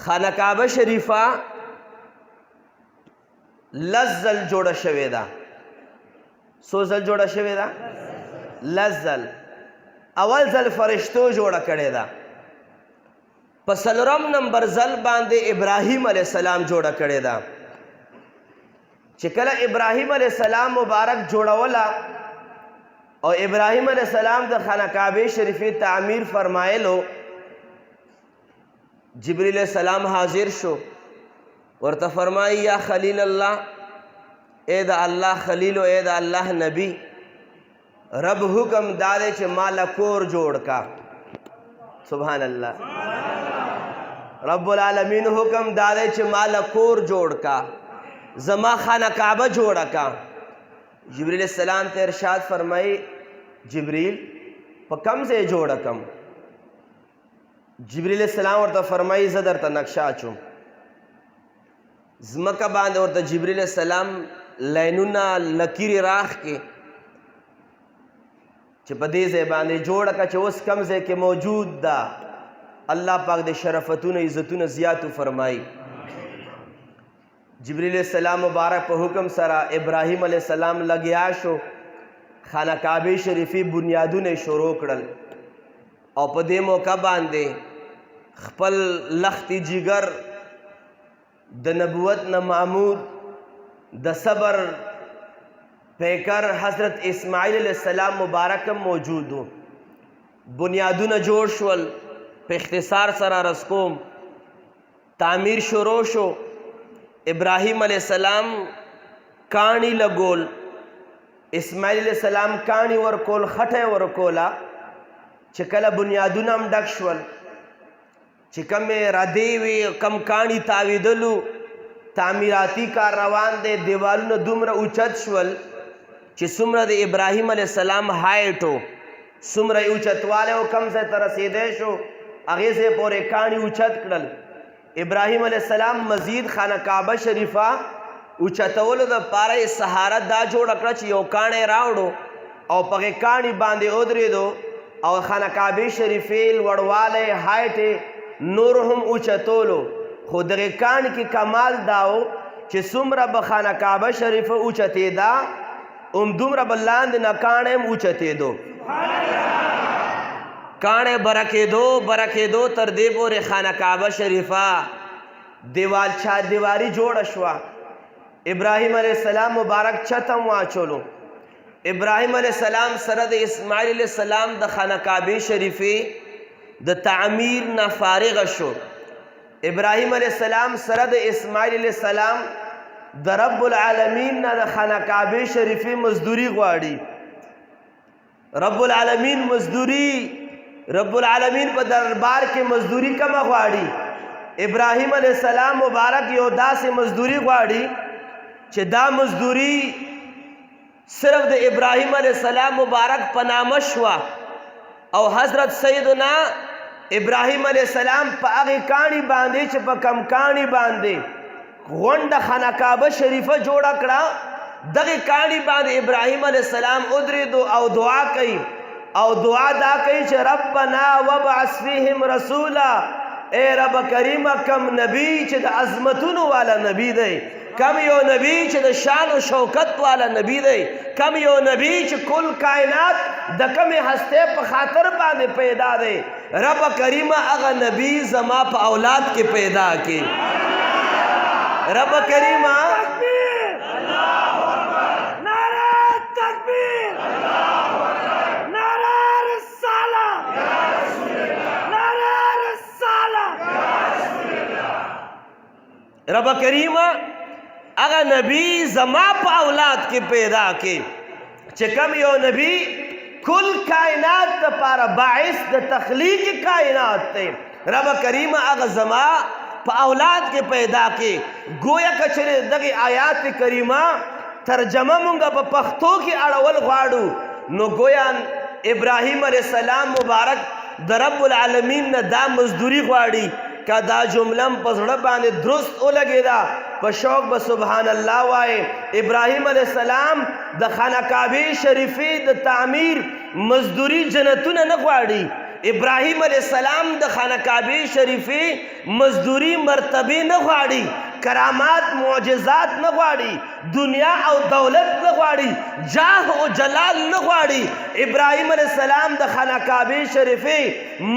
خانه کعبه شریفه لس ځل جوړه شوې ده څو ځل جوړه شوې ده لس ځل اول ځل فرشتو جوړه کړې ده په څلورم نمبر ځل باندې ابراهیم علیه السلام جوړه کړې ده چې کله ابراهیم علیه السلام مبارک جوړوله او ابراهیم علیه السلام د خانه کعبې شریفې تعمیر فرمایلو جبریل علیہ السلام حاضر شو ورته فرمائی یا خلیل اللہ اے دا اللہ خلیل و اے دا اللہ نبی رب حکم دادے چھ مالا کور جوڑ کا سبحان اللہ رب العالمین حکم دادے چھ مالا کور جوڑ کا زما خانہ کعبہ جوڑا کا جبریل علیہ السلام تے ارشاد فرمائی جبریل پا کم سے جوڑا کم جبریل السلام ورته فرمایي زه درته نقشه اچوم ځمکه باندې ورته جبریل السلام لاینونه لکیرې راخ کې چې په دې ځای باندې جوړه کړه چې اوس کم ځای کې موجود ده الله پاک د شرفتونه عزتونه زیاتو فرمایي جبریل السلام مبارک په حکم سره ابراهیم علیه السلام لګیا شو خانه کعبې شریفې بنیادونه شروع کړل او په دې موقع باندې خپل لختی جگر د نبوت نه مامور د صبر پیکر حضرت اسماعیل علیہ السلام مبارک موجود ہو بنیادونه جوړ شول په اختصار سره عرض کوم تعمیر شروع شو ابراهیم علیہ السلام کانی لګول اسماعیل علیہ السلام کانی ورکول خټه ورکولا چې کله بنیادونه هم ډک شول چې کمې ردې وي کم کاڼي تاویدلو تعمیراتی کار روان دی دیوالونه دومره اوچت شول چې څومره د ابراهیم علیه السلام هایټ و څومره یې اوچتوالی و کم ځای ته رسېدی شو هغې ځای پورې کاڼي اوچت کړل ابراهیم علیہ السلام مزید خانه کعبه شریفه اوچتولو د پاره سهاره دا جوړ کړه چې یو کاڼی راوړو او پغې کاڼي باندې ودرېدو او خانه کعبه شریفې لوړوالی هایټ نور هم اوچتولو خو دغې کاڼي کې کمال داو چې څومره به خانه کعبه شریفه اوچتېده همدومره به لاندې نه کاڼی هم اوچتېدو کاڼی برکېدو تر دې پورې خانه کعبه شریفه چاردیواري جوړه شوه ابراهیم علیہ السلام مبارک چتم واچولو ابراهیم علیہ السلام سره د اسماعیل علیہ السلام د خانه کعبه شریفه د تعمیر نه فارغ شو ابراهیم علیہ السلام سره د اسماعیل علیہ السلام د رب العالمین نه د خانه کعبه شریفه مزدوری غواړي رب العالمین مزدوری رب العالمین په دربار کې مزدوری کم غواړي ابراهیم علیہ السلام مبارک یو داسې مزدوری غواړي چې دا مزدوری صرف د ابراهیم علیہ السلام مبارک په نامه شوه او حضرت سیدنا ابراهیم علیہ السلام په هغې کاڼي باندې چې په کم کاڼي باندې غونډه خانه کعبه شریفه جوړه کړه دغې کاڼي باندې ابراهیم علیہ السلام ودرېدو او دعا کوي او دعا دا کوي چې ربنا وابعث فیهم رسولا اے رب کریمه کم نبی چې د عظمتونو والا نبی دی کم یو نبی چې د شان و شوکت والا نبی دی کم یو نبی چې کل کائنات د کمې هستې په خاطر باندې پیدا دی رب کریمه هغه نبی زما په اولاد کې پیدا کړي رب کریمه رب کریمه اغا نبی زما پا اولاد کے پیدا کے چکم یو نبی کل کائنات دا پارا باعث دا تخلیق کائنات تے رب کریمه اغا زما پا اولاد کے پیدا کے گویا کچھنے دغی آیات کریمه ترجمه مونگا پا پختو کی اڑول غاڑو نو گویا ابراہیم علیہ السلام مبارک دا رب العالمین نا دا مزدوری غاڑی کا دا جملم پزړه باندې درست ولګېدا په شوق به سبحان الله وایي ابراهیم علیہ السلام د خانه کعبه شریفې د تعمیر مزدوری جنتونه نه غواړي ابراهیم علیہ السلام د خانه کعبه شریفې مزدوری مرتبه نه غواړي کرامات معجزات نه غواړي دنیا او دولت نه غواړي جاه او جلال نه غواړي ابراهیم علیہ السلام د خانه کعبه شریفه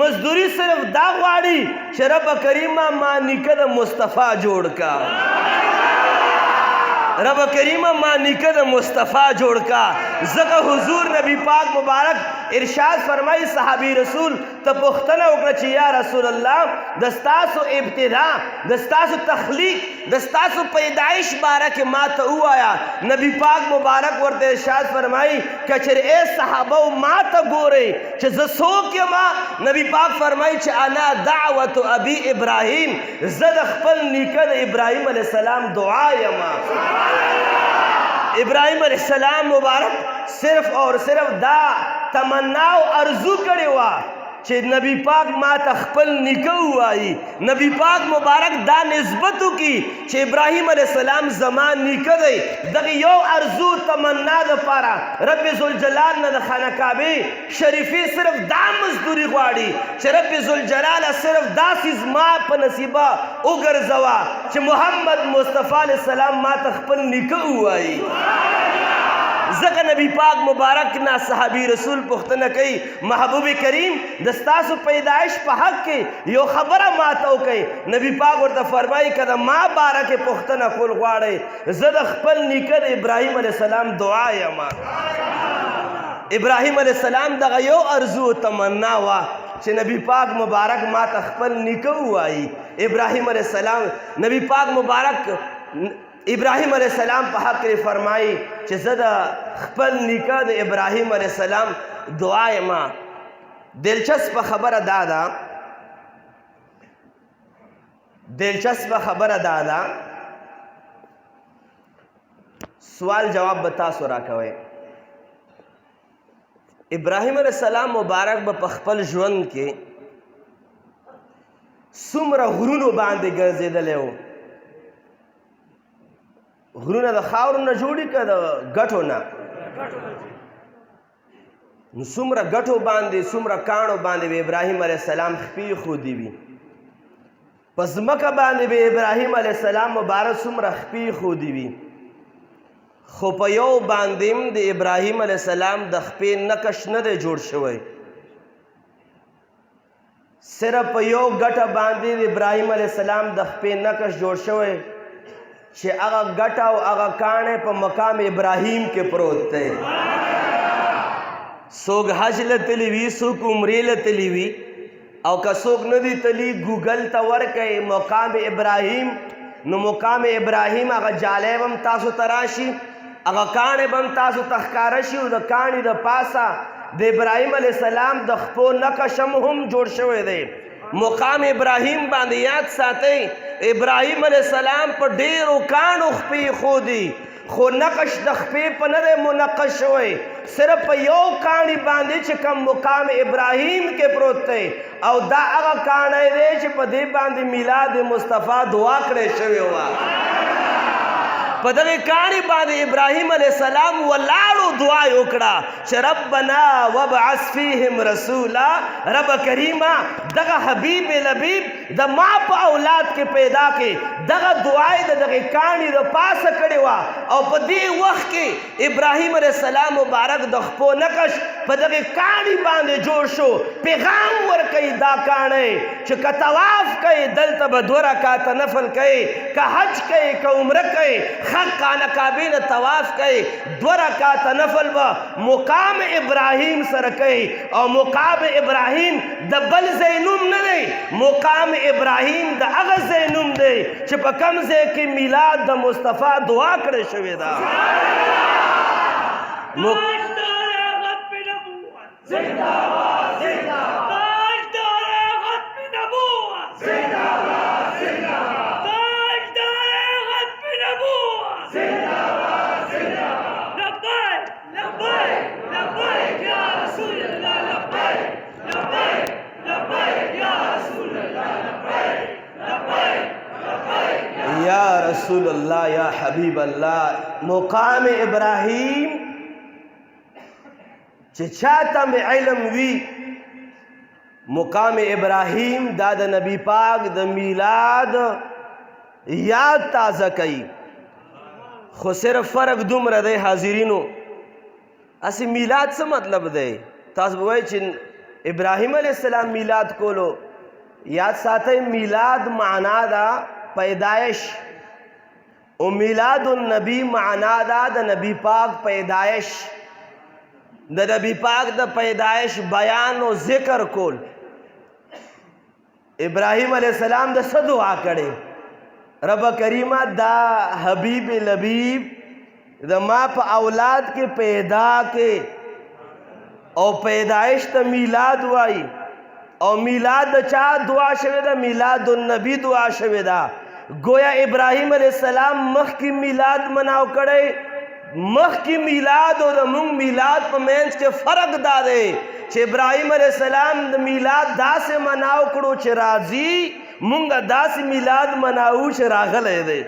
مزدوری صرف دا غواړي چې رب کریمه ما نیکه د مصطفی جوړ کا رب کریمه ما نیکه د مصطفی جوړ کا زکه حضور نبی پاک مبارک ارشاد فرمائی صحابی رسول ته پوښتنه وکړه چې یا رسول الله د ستاسو ابتدا د ستاسو تخلیق د ستاسو پیدایش باره کې ما ته ووایه نبی پاک مبارک ورته ارشاد فرمائی که چېرې ای صحابه ما ته ګورئ چې زه څوک یم نبی پاک فرمائی چې انا دعوت ابي ابراهیم زه د خپل نیکه د ابراهیم علیہ السلام دعا یم ابراہیم علیہ السلام مبارک صرف اور صرف دا تمنا او ارزو کړی وه چې نبی پاک ما ته خپل نیکه ووایي نبی پاک مبارک دا نسبت وکړي چې ابراهیم علیہ السلام زما نیکه دی دغه یو ارزو تمنا دپاره رب ذوالجلال نه د خانه کعبې شریفې صرف دا مزدوري غواړي چې رب ذوالجلاله صرف داسې زما په نصیبه وګرځوه چې محمد مصطفی علیہ السلام ما ته خپل نیکه ووایي ځکه نبی پاک مبارک نه صحابی رسول پوښتنه کوي محبوب کریم د ستاسو پیدایش په حق کې یو خبره ماته وکړئ نبی پاک ورته فرمایي که د ما باره کې پوښتنه کول غواړئ زه د خپل نیکه د ابراهیم علیہ السلام دعا یم ابراهیم علیہ السلام دغه یو ارزو تمنا وه چې نبی پاک مبارک ما ته خپل نیکه ووایي ابراهیم علیہ السلام نبی پاک مبارک ابراہیم علیہ السلام په حق کې فرمایي چې زه د خپل نیکه د ابراهیم علیہ السلام دعا یم دلچسپ خبره دا ده سوال جواب به تاسو راکوئ ابراهیم علیہ السلام مبارک به په خپل ژوند کې څومره غرونو باندې ګرځېدلی و. غرونه د خاورو نه جوړي که د ګټو نه؟ نو څومره ګټو باندې څومره کاڼو باندې به ابراهیم علیه السلام خپې ښودې وي. په ځمکه باندې به ابراهیم علیه السلام مبارک څومره خپې ښودې وي، خو په یو باندې هم د ابراهیم علیه السلام د خپې نقش نه دی جوړ شوی. صرف په یو ګټه باندې د ابراهیم علیه السلام د خپې نقش جوړ شوی چې هغه ګټه او هغه کاڼی په مقام ابراهیم کې پروت دی. څوک حج له تلي وي، څوک عمرې له تلي وي، او که څوک نه دي تلي ګوګل ته ورکئ مقام ابراهیم، نو مقام ابراهیم هغه جالی به هم تاسو ته راشي، هغه کاڼی به هم تاسو ته ښکاره شي، او د کاڼي د پاسه د ابراهیم علیه السلام د خپو نقش هم جوړ شوی دی. مقام ابراهیم باندې یاد ساتئ، ابراهیم علیه السلام په ډیرو کاڼو خپې ښودي، خو نقش د خپې په نه دی منقش شوی، صرف په یو کاڼي باندې چې کوم مقام ابراهیم کې پروت دی، او دا هغه کاڼی دی چې په دې باندې میلاد مصطفی دعا کړې شوې وه. په دغه کاڼي باندې ابراهیم علیه السلام ولاړو دعا یې وکړه چې ربنا وابعث فیهم رسولا، رب کریمه دغه حبیب لبیب د ما په اولاد کې پیدا کې. دغه دعا یې د دغه کاڼي د پاسه کړې وه، او په دې وخت کې ابراهیم علیه السلام مبارک د خپو نقش په دغه کاڼي باندې جوړ شو. پیغام ورکوي دا کاڼی چې که طواف کوئ دلته به 2 رکعاته نفل کوئ، که حج کوئ که عمره کوئ حق خانه کعبې نه طواف کوئ 2 رکعاته نفل به مقام ابراهیم سره کوئ. او مقام ابراهیم د بل ځای نوم نه دی، مقام ابراهیم د هغه ځای نوم دی چې په کوم ځای کې میلاد د مصطفی دعا کړې شوې ده. یا رسول اللہ یا حبیب اللہ. مقام ابراہیم چې چاته مې علم وي، مقام ابراہیم دا د نبی پاک د میلاد یاد تازه کوي. خو صرف فرق دومره دی حاضرینو، اسی میلاد څه مطلب دی؟ تاسو به وایئ چې ابراہیم علیہ السلام میلاد کولو. یاد ساتئ میلاد معنا دا پیدائش، او میلاد النبی معنا دا د نبی پاک پیدائش، د نبی پاک د پیدائش بیان او ذکر کول. ابراہیم علیہ السلام د څه دعا کړې؟ رب کریمه دا حبیب لبیب د ما په اولاد کې پیدا کې، او پیدائش ته میلاد وای، او میلاد د چا دعا شوې ده؟ میلاد النبی دعا شوې ده. گویا ابراہیم علیہ السلام مخکی میلاد مناو کړی، مخکی میلاد او د مونږ میلاد په منځ کې فرق دا دی چې ابراہیم علیہ السلام د میلاد داسې مناو کړو چې راځي، مونږ داسې میلاد مناو چې راغلی دی.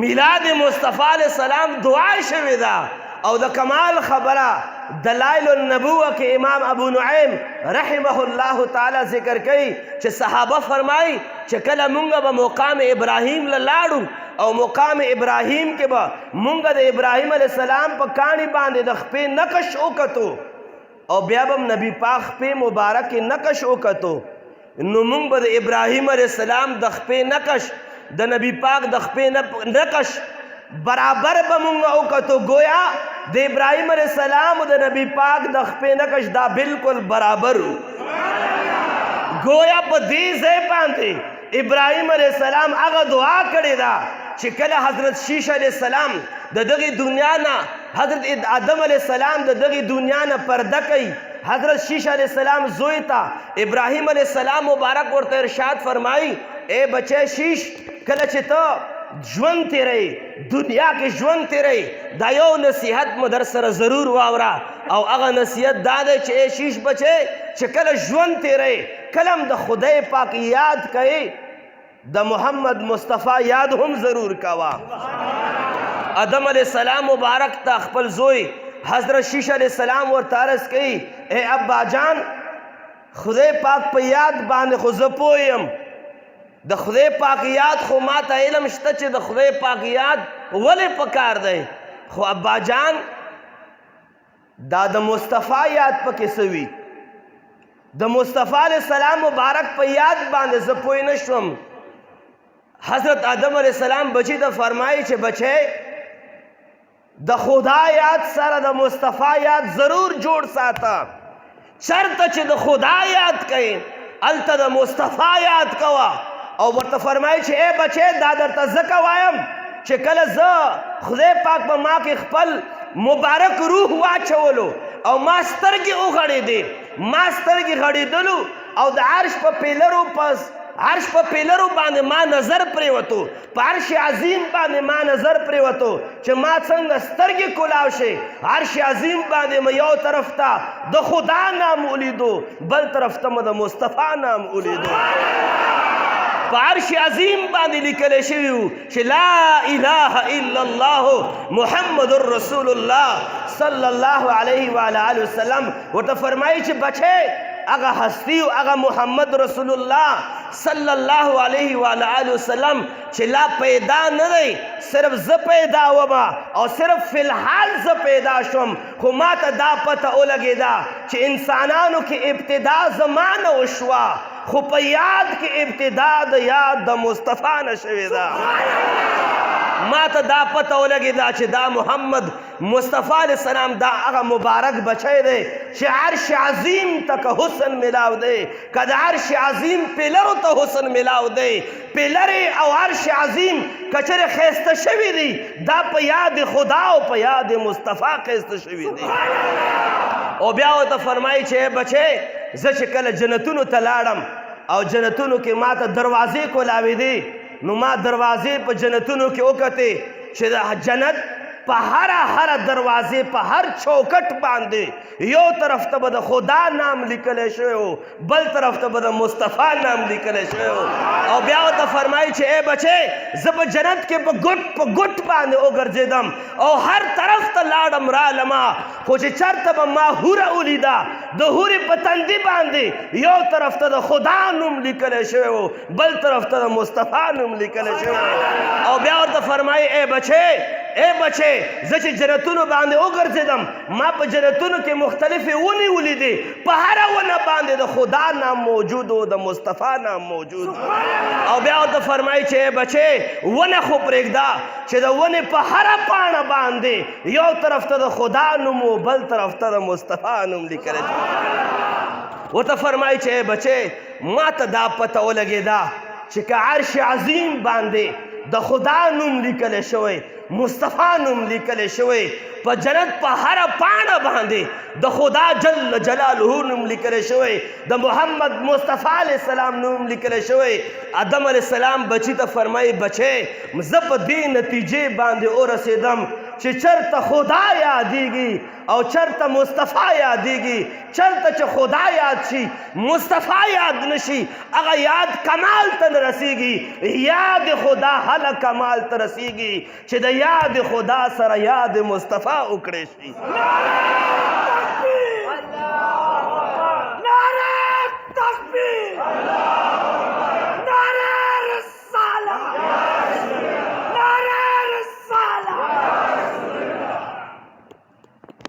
میلاد مصطفی علیہ السلام دعا شوې ده. او د کمال خبره دلائل النبوه کې امام ابو نعیم رحمه الله تعالی ذکر کوي چې صحابه فرمایي چې کله مونږ به مقام ابراهیم لاړو، او مقام ابراهیم کې به مونږ د ابراهیم علیه السلام په کاڼي باندې د خپې نقش وکتو، او بیا به نبی پاک خپې مبارک نقش وکتو، نو مونږ به د ابراهیم علیه السلام د خپې نقش د نبی پاک د خپې نقش برابر به مونږ وکتو. گویا د ابراهیم علیه السلام او د نبی پاک د خپې نقش دا بالکل برابر و. گویا په دې ځای باندې ابراهیم علیه السلام هغه دعا کړې ده چې کله حضرت شیش علیه السلام د دغې دنیا نه، حضرت آدم علیه السلام د دغې دنیا نه پرده کوي، حضرت شیش علیہ السلام زوی تا ابراہیم علیہ السلام مبارک ورته ارشاد فرمائی، اے بچے شیش کله چې ته ژوند تیری دنیا کې ژوند تیری، دا یو نصیحت مو در سره ضرور واوره، او هغه نصیحت دا دی چې اے شیش بچے چې کله ژوند تیری کلم د خدای پاک یاد کوي د محمد مصطفی یاد هم ضرور کوا. آدم علیہ السلام مبارک تا خپل زوی حضرت شیش علیہ السلام ورته عرض کوي اے ابا جان خدای پاک په یاد باندې خو زه پوه یم، د خدای پاک یاد خو ما ته علم شته چې د خدای پاک یاد ولې پکار دی، خو ابا جان دا د مصطفی یاد پکې څه وي؟ د مصطفی علیہ السلام مبارک په یاد باندې زه پوه نه شوم. حضرت آدم علیہ السلام بچی ته فرمایي چې بچی د خدا یاد سره د مصطفی یاد ضرور جوړ ساته. چرته چې د خدا یاد کوي هلته د مصطفی یاد کوه. او ورته فرمایي چې ای بچی دا درته ځکه وایم چې کله زه خدای پاک په ما کې خپل مبارک روح واچولو او ما سترګې وغړېدې، ما سترګې غړېدلو او د عرش په پیلرو باندې ما نظر پرېوتو، په عرش عظیم باندې ما نظر پرېوتو چې ما څنګه سترګې کولاو شي. عرش عظیم باندې مې یو طرف ته د خدا نام ولیدو، بل طرف ته مې د مصطفی نام ولیدو. په عرش عظیم باندې لیکلی شوي وو چې لا اله الا الله محمد رسول الله صلی الله علیه وعلى آله وسلم. ورته فرمایي چې بچی هغه هستی او هغه محمد رسول الله صلی الله علیه وعلى آله وسلم چې لا پیدا نه دی، صرف زه پیدا وما او صرف فی الحال زه پیدا شوم، خو ما ته دا پته ولګېده چې انسانانو کې ابتدا زما نه وشوه، خو په یاد کې ابتدا د یاد د مصطفی نه شوې ده. ما ته دا پته ولګېده چې دا محمد مصطفی علیہ السلام دا هغه مبارک بچی دی چې عرش عظیم ته که حسن ملاو دی، که د عرش عظیم پیلرو ته حسن ملاو دی، پیلرې او عرش عظیم که چېرې ښایسته شوي دي دا په یاد خدا او په یاد مصطفی ښایسته شوي دي. او بیا ورته فرمایي چې بچی زه چې کله جنتونو ته لاړم او جنتونو کې ما ته دروازې کولاوېدې، نو ما دروازې په جنتونو کې وکتې چې د جنت په هر دروازې په هر چوکټ باندې یو طرف ته به د خدا نام لیکلی شوی و، بل طرف ته به د مصطفی نام لیکلی شوی و. او بیا ورته فرمایي چې ای بچی زه په جنت کې په ګوټ باندې وګرځېدم او هر طرف ته لاړم رالمه، خو چې چېرته به ما حوره ولیده د حورې په تندي باندې یو طرف ته د خدا نوم لیکلی شوی و، بل طرف ته د مصطفی نوم لیکلی شوی و. او بیا ورته فرمایي ای بچی زه چې جنتونو باندې وګرځېدم ما په جنتونو کې مختلفې ونې ولیدې، په هره ونه باندې د خدا نام موجود و، د مصطفی نام موجود. او بیا ورته فرمایي چې ای بچی ونه خو پرېږده چې د ونې په هره پاڼه باندې یو طرف ته د خدا نوم و، بل طرف ته د مصطفی نوم لیکلی شوی. ورته فرمایي چې ای بچی ما ته دا پته ولګېده چې که عرش عظیم باندې د خدا نوم لیکلی شوی، مصطفی نوم لیکلی شوی، په جنت په هره پاڼه باندې د خدا جل جلاله نوم لیکلی شوی، د محمد مصطفی علیہ السلام نوم لیکلی شوی. آدم علیہ السلام بچی ته فرمایي بچی زه په دې نتیجې باندې ورسېدم چې چرته خدا یادېږي او چرته مصطفی یادېږي، چرته چې خدا یاد شي مصطفی یاد نشي هغه یاد کمال ته نه رسیږي، یاد خدا هله کمال ته رسیږي چې د یاد خدا سره یاد مصطفی وکړی شي.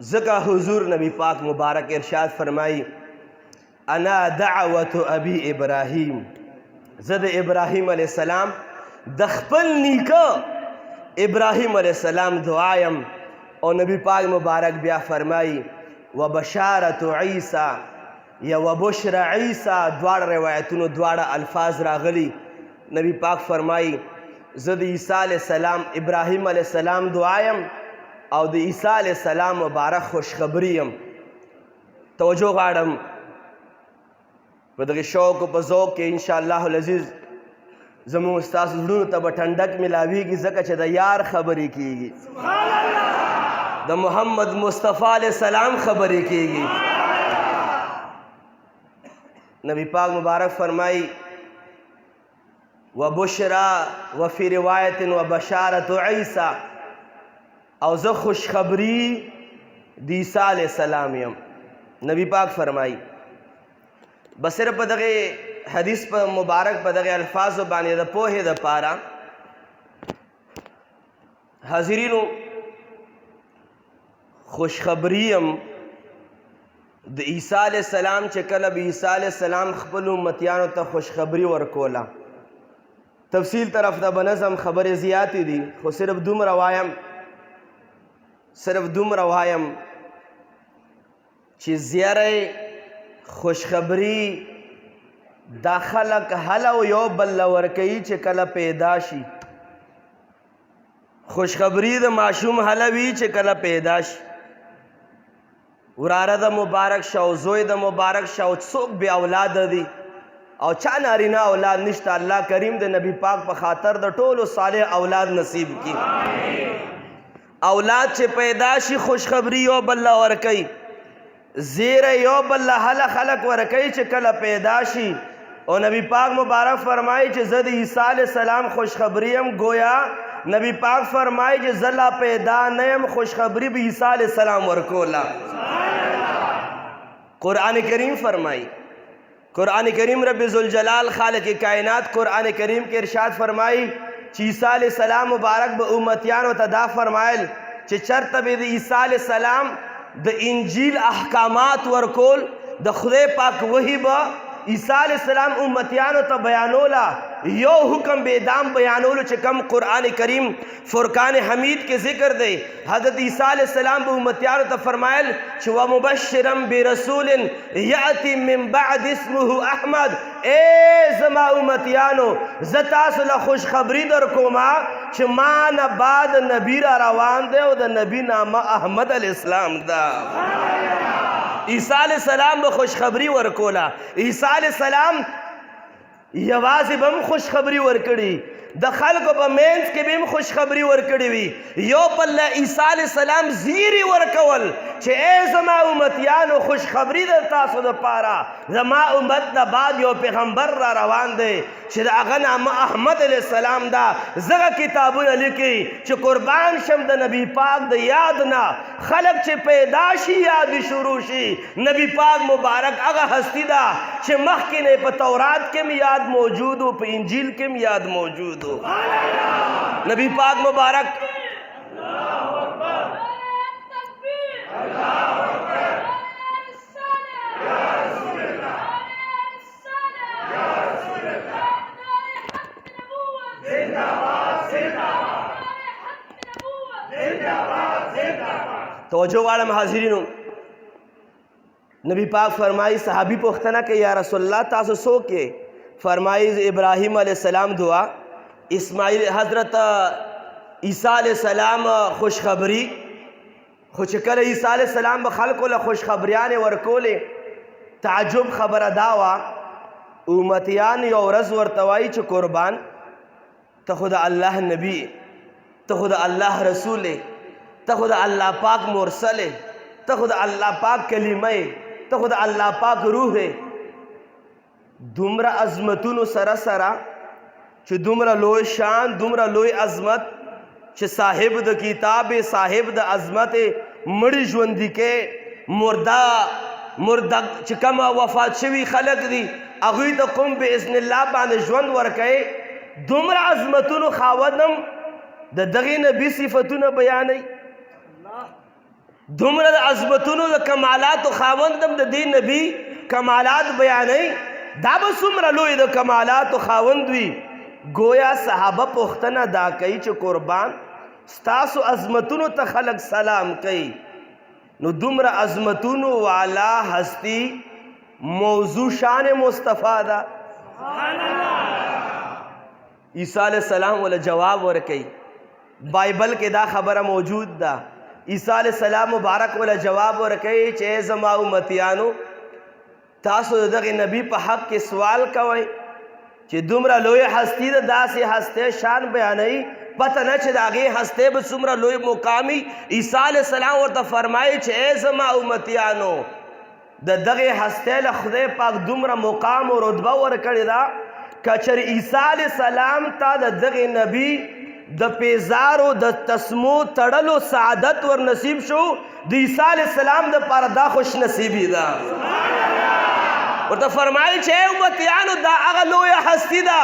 ذکا حضور نبی پاک مبارک ارشاد فرمائی انا دعوت ابی ابراہیم، زد ابراہیم علیہ السلام د خپل نیکه ابراہیم علیہ السلام دعایم. او نبی پاک مبارک بیا فرمائی وبشارت عیسی یا وبشر عیسی، دواړه روایتونو دواړه الفاظ راغلی. نبی پاک فرمائی زد عیسی علیہ السلام ابراہیم علیہ السلام دعایم او د عیسی علیہ السلام مبارک خوشخبریم. توجه غواړم په دغه شوق او په ذوق کې انشاءالله العزیز زموږ ستاسو زړونو ته به ټنډک ملاویږي ځکه چې د یار خبرې کیږي، د محمد مصطفی علیہ السلام خبرې کیږي. نبی پاک مبارک فرمائی وبشرا وفی روایت وبشارت عیسی او زه خوشخبری د عیسی علیہ السلام یم. نبی پاک فرمائی بس صرف په دغه حدیث په مبارک په دغه الفاظو باندې د پوهې دپاره حاضرینو خوشخبری یم د عیسی علیہ السلام چې کله به عیسی علیہ السلام خپل امتیانو ته خوشخبری ورکوله. تفصیل طرف ته به نظم خبرې زیاتې دي خو صرف دومره وایم چې زیری خوشخبری دا خلق هله او یو بل له ورکوي چې کله پیدا شي. خوشخبری د ماشوم هله وي چې کله پیدا شي. وراره د مبارک شه او زوی د مبارک شه او څوک بې اولاده دي او چا نارینه اولاد نشته، الله کریم د نبی پاک په خاطر د ټولو صالح اولاد نصیب کی. اولاد چې پیدا شي خوشخبری یو بل له ورکوي، زیره یو بل له هله خلق ورکوي چې کله پیدا شي. او نبی پاک مبارک فرمایي چې زه د عیسی علیہ السلام خوشخبری یم. گویا نبی پاک فرمایي چې زه لا پیدا نه یم، خوشخبری به عیسی علیہ السلام ورکوله. قرآن کریم فرمائی، قرآن کریم رب ذوالجلال خالق کائنات قرآن کریم کے ارشاد فرمائی چې عیسی علیہ السلام مبارک به امتیانو ته دا فرمایل چې چرته به د عیسی علیہ السلام د انجیل احکامات ورکول، د خدای پاک وحی به عیسی علیہ السلام امتیانو ته بیانولا. یو حکم به دام بیانولو چې کم قرآن کریم فرقان حمید کے ذکر دے. حضرت عیسی علیہ السلام به امتیانو ته فرمایل چې ومبشرا برسول یأتی من بعد اسمه احمد، اے زما امتیانو زه تاسو له خوشخبری در کوما چې ما نه بعد نبی را روان دی او د نبی نامه احمد علیہ السلام دا. عیسی علیہ السلام به خوشخبری ورکولا. عیسی علیہ السلام یوازې به هم خوشخبری ورکړي، د خلکو په منځ کې به هم خوشخبری ورکړي وي. یو بل له عیسی علیہ السلام زیری ورکول چې ای زما امتیانو خوشخبری د تاسو دپاره زما امت نه بعد یو پیغمبر را روان دی چې د هغه نامه احمد علیہ السلام دا. زغه کتابونه لیکي چې قربان شم د نبی پاک د یاد نه خلق چې پیدا شي یاد شروع شي. نبی پاک مبارک هغه هستی ده چې مخکې نه په تورات کې هم یاد موجود و، په انجیل کې هم یاد موجود و. نبی پاک مبارک توجہ غواړم حاضرینو. نبی پاک فرمائی صحابی پوښتنه کوي یا رسول الله تاسو څوک یې؟ فرمائی ابراہیم علیہ السلام دعا، اسماعیل حضرت عیسی علیہ السلام خوشخبری. خو چې کله عیسی علیہ السلام به خلکو له خوشخبریانې ورکولې تعجب خبره دا وه امتیان یو ورځ ورته وایي چې قربان ته خو د الله نبی، ته خو د الله رسول، ته خو د الله پاک مرسل، ته خو د الله پاک کلمه، ته خو د الله پاک روح. دومره عظمتونو سره سره چې دومره لوی شان، دومره لوی عظمت چې صاحب د کتاب، صاحب د عظمت مړی ژوندي کې مرده چې کومه وفات شوي خلق دي هغوی ته قوم باذن الله باندې ژوند ورکوي. دومره عظمتونو خاوندم د دغې نبي صفتونه بیانوي، دومره د عظمتونو د کمالاتو خاوندم د دې نبي کمالات بیانوي. دا به څومره لوی د کمالاتو خاوند وي. گویا صحابه پوښتنه دا کوي چې قربان ستاسو عظمتونو ته خلق سلام کوي، نو دومره عظمتونو والا هستی موضوع شان مصطفیٰ دا. عیسی علیہ السلام ولا جواب ورکي. بائبل کې دا خبره موجود ده. عیسی علیہ السلام مبارک ولا جواب ورکي چې زما امتیانو تاسو دغه نبی په حق کې سوال کوئ چې دومره لوی هستی ده، داسې هستی شان بیانوي، پته نه چې د هغې هستی به څومره لوی مقامي. عیسی علیہ السلام ورته فرمایي چې ای زما امتیانو د دغه هستی له خدای پاک دومره مقام او رتبه ورکړې ده که چېرې عیسی علیه السلام ته د دغه نبي د پیزارو د تسمو تړلو سعادت ور نصیب شو د عیسی علیه السلام دپاره دا خوش نصیبي ده ورته فرمایل چې امتیانو دا هغه لویه هستي ده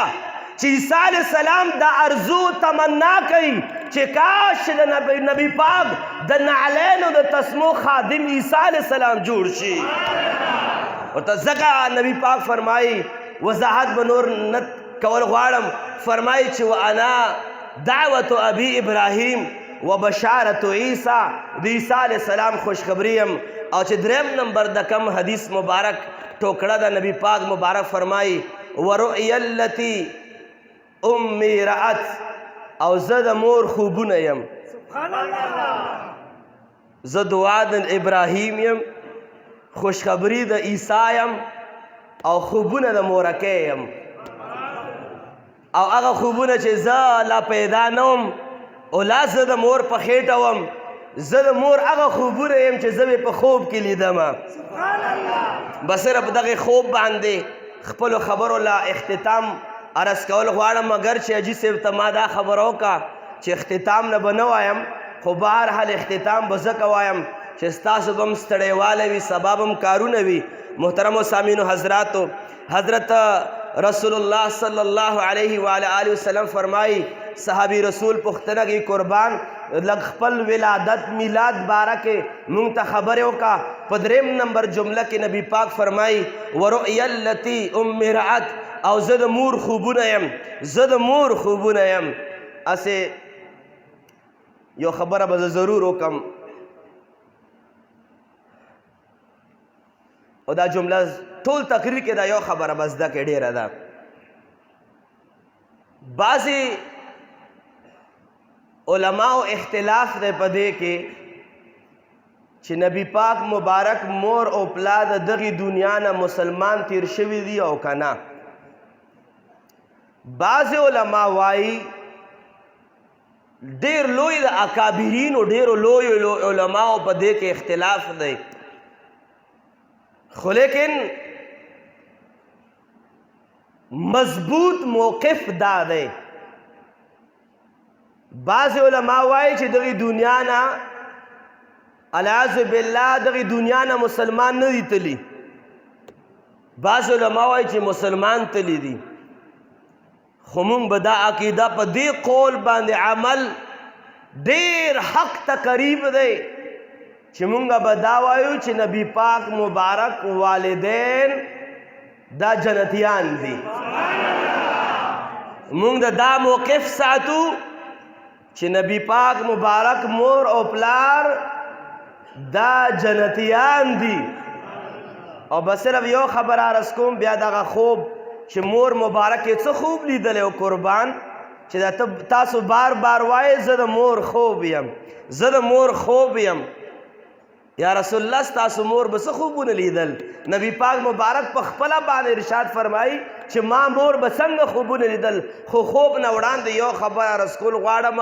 چې عیسی علیه السلام دا ارزو تمنا کوي چې کاش د نبی پاک د نعلینو د تسمو خادم عیسی علیه السلام جوړ شي ورته ځکه نبی پاک فرمایي وضاحت به نور نه کول غواړم فرمایي چې وانا دعوت ابي ابراهیم و بشارت عیسی د عیسی علیه السلام خوشخبری یم او چې دریم نمبر د کم حدیث مبارک ټوکړه د نبی پاک مبارک فرمایي ورؤیا التي امی رأت او زه د مور خوبونه یم زه دعا د ابراهیم یم خوشخبری د عیسی یم او خوبونه د مورکۍ یم او هغه خوبونه چې زه لا پیدا نه وم او لا زه د مور په خېټه وم زه د مور هغه خوبونه یم چې زه مې په خوب کې لیدمه بس صرف دغه خوب باندې خپلو خبرو لا اختتام عرض کول غواړم مګر چې حاجي صاحب ته ما دا خبره وکړه چې اختتام نه به نه وایم خو بهرحال اختتام به ځکه وایم چې ستاسو به هم ستړیوالی وي سبا به هم کارونه وي محترمو سامعینو حضراتو حضرت رسول الله صلی الله علیه و آله وسلم فرمایي صحابي رسول پوښتنه کوي قربان لږ خپل ولادت میلاد باره کې مونږ ته خبرې وکړه په دریم نمبر جمله کې نبی پاک فرمایي ورؤیا التي امرأت او زه د مور خوبونه یم زه د مور خوبونه یم اسې یو خبره به زه ضرور وکم او دا جمله ټول تقریر کې دا یو خبره به زده کې ډېره ده بعضې علماو اختلاف دی په دې کې چې نبی پاک مبارک مور او پلا د دغې دنیا نه مسلمان تیر شوي دي او که نه بعضې علما وایي ډېر لوی د اکابرینو ډېرو لویو علماو په دې کې اختلاف دی خو لیکن مضبوط موقف دا دی بعض علما وایي چې دغه دنیا نه العیاذ بالله دغه دنیا نه مسلمان نه دي تلي بعض علما وایي چې مسلمان تلي دي خو مونږ به دا عقیده په دې قول باندې عمل ډېر حق ته قریب دی چې مونږ به دا وایو چې نبی پاک مبارک والدین دا جنتیان دي مونږ دا موقف ساتو چې نبی پاک مبارک مور او پلار دا جنتیان دي او بس صرف یو خبر عرض کوم بیا دغه خوب چې مور مبارک یې څه خوب لیدلی او قربان چې دا تاسو بار بار وایې زه د مور خوب یم زه د مور خوب یم یا رسول الله ستاسو مور به څه خوبونه لیدل نبی پاک مبارک په خپله باندې ارشاد فرمایي چې ما مور به څنګه خوبونه لیدل خو خوب نه وړاندې یو خبر عرض کول غواړم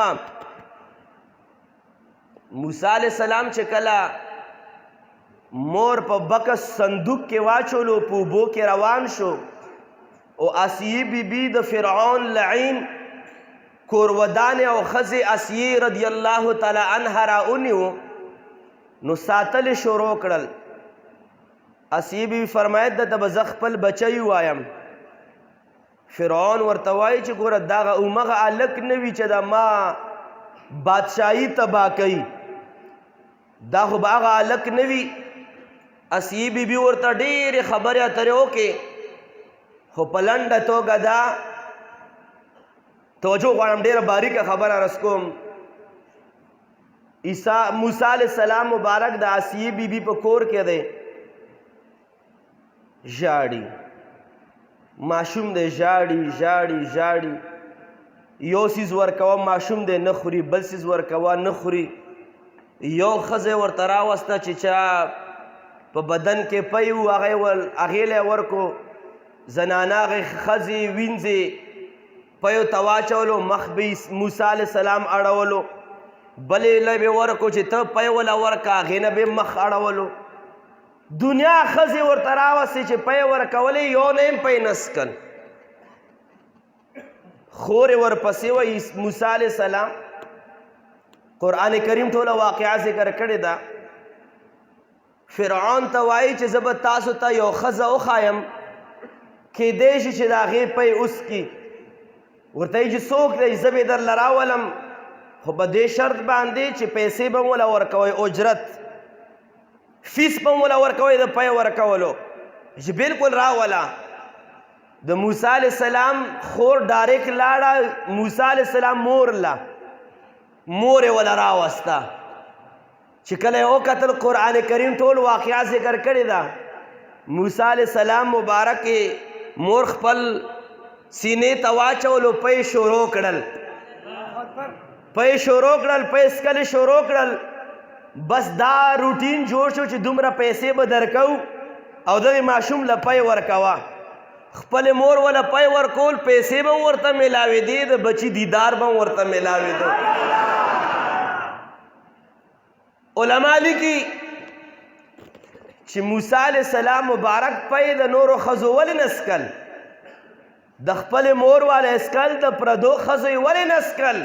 موسی علیه السلام چې کله مور په بکس صندوق کې واچولو په اوبو کې روان شو او آسیې بیبي د فرعون لعین کورودانې او ښځې آسیې رضی الله تعالی عنها راونیو نو ساتل شروع کړل آسیې بیبي فرمایي دته به زه خپل بچی وایم فرعون ورته وایي چې ګوره دغه اومغه هلک نه وي چې د ما بادشاهي تباه کوي دا خو به هغه هلک نه وي آسیې بیبي ورته ډېرې خبرې اترې وکړې خو په لنډه توګه دا توجه غواړم ډېره باریکه خبره عرض کوم موسی علیه السلام مبارک د آسیې بیبي په کور کې دی ژاړي ماشوم دی ژاړي ژاړي ژاړي یو څیز ورکوه ماشوم دی نه خوري بل څیز ورکوه نه خوري یو ښځه ورته راوسته چې چا په بدن کې پی و هغې لی ورکو زنانه هغې ښځې وینځې پیو ته واچولو مخ به موسی علیه السلام اړولو بلې لی به ورکو چې ته پی وله ورکه هغې نه به مخ اړولو دنیا ښځې ورته راوستې چې پی ورکولې یو نه یې پی نسکل خورې ورپسې وایي موسی علیه السلام قرآن کریم ټوله واقعه ذکر کړې ده فرعون ته وایي چې زه به تاسو ته یو ښځه وښایم کیدای شي چې د هغې پی وسکي ورته وایي چې څوک دی زه به یې درله راولم خو په دې شرط باندې چې پیسې به موله ورکوئ اجرت فیس به موله ورکوئ د پی ورکولو چې بلکل راوله د موسی علیه السلام خور ډایرکټ لاړه موسی علیه السلام مور له مور یې وله راوسته چې کله یې وکتل قرآن کریم ټول واقعه ذکر کړې ده موسی علیه السلام مبارک مور خپل سینې ته واچولو پی شروع کړل پی شروع کړل پی څکلې شروع کړل بس دا روټین جوړ شو چې دومره پیسې به درکو او دغې ماشوم له پی ورکوه خپل مور ولا پای ورکول پیسې به ورته ملاوېدې د بچی دیدار به ورته ملاوېدو علما لیکي چې موسی علیه السلام مبارک پی د نورو ښځو ولې نسکل د خپل مور والا اسکل د پردو ښځو یې ولې نسکل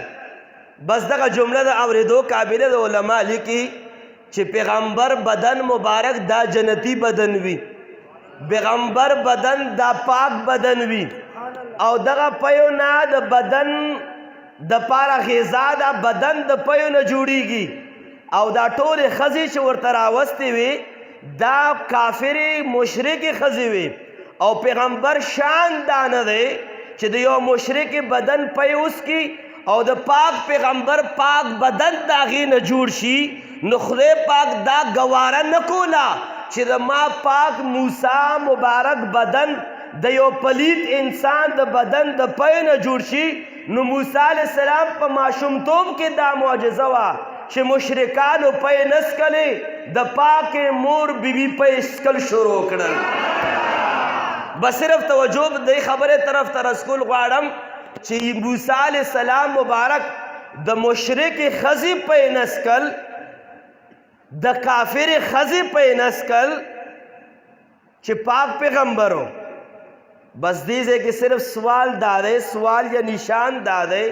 بس دغه جمله د اورېدو قابله د علما لیکي چې پیغمبر بدن مبارک دا جنتی بدن وي پیغمبر بدن دا پاک بدن وي او دغه پیو نه د بدن د پاره غذا دا بدن د پیو نه جوړیږي او دا ټولې ښځې چې ورته راوستې وي دا کافرې مشرکې ښځې وي او پیغمبر شان دا نه دی چې د یو مشرکې بدن پی وسکي او د پاک پیغمبر پاک بدن د هغې نه جوړ شي نو خدای پاک دا ګواره نه کوله چې د ما پاک موسی مبارک بدن د یو پلید انسان د بدن د پی نه جوړ شي نو موسی علیه السلام په ماشومتوب کې دا معجزه وه چې مشرکانو پی نسکلې د پاکې مور بیبي پی اسکل شروع کړل بس صرف توجه دې خبرې طرف ته رسکول غواړم چې موسی علیه السلام مبارک د مشرکې ښځې پی نسکل د کافر ښځې پی نسکل چې پاک پیغمبرو بس دې ځای کې صرف سوال دا دی سوال یا نشان دا دی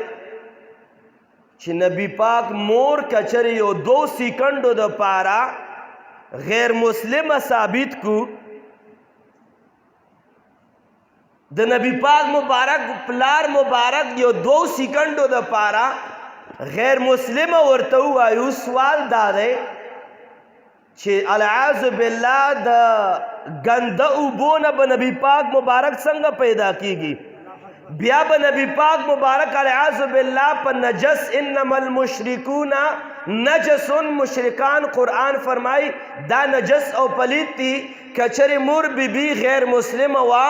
چې نبی پاک مور کچر یو 2 سیکنډو د پاره غیر مسلمه ثابت کو د نبی پاک مبارک پلار مبارک یو 2 سیکنډو د پاره غیر مسلمه ورته وایو سوال دا دی چې العیاذ بالله د ګنده اوبو نه به نبی پاک مبارک څنګه پیدا کیږي بیا به نبی پاک مبارک العیاذ بالله په نجس انما المشرکون نجس مشرکان قرآن فرمای دا نجس او پلید تی کچر مور بی بی غیر مسلم وا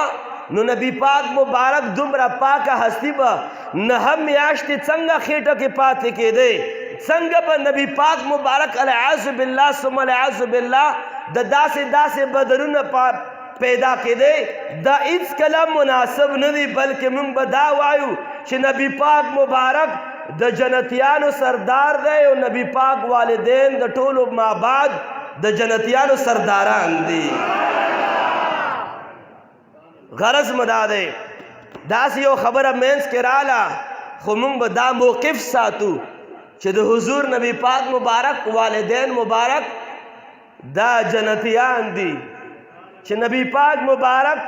نو نبی پاک مبارک دومره پاکه هستی به 9 میاشتې څنګه خېټه کې پاتې کېدی څنګه به نبی پاک مبارک العیاذ بالله ثم العیاذ بالله د داسې بدنونه پیدا کېدی دا هیڅ کله مناسب نه دی بلکې موږ به دا وایو چې نبی پاک مبارک د جنتیانو سردار دی او نبی پاک والدین د ټولو مابعد د جنتیانو سرداران دي غرض مدا دی داسې یو خبره منځ کې راله خو موږ به دا موقف ساتو چې د حضور نبی پاک مبارک والدین مبارک دا جنتیان دي چې نبی پاک مبارک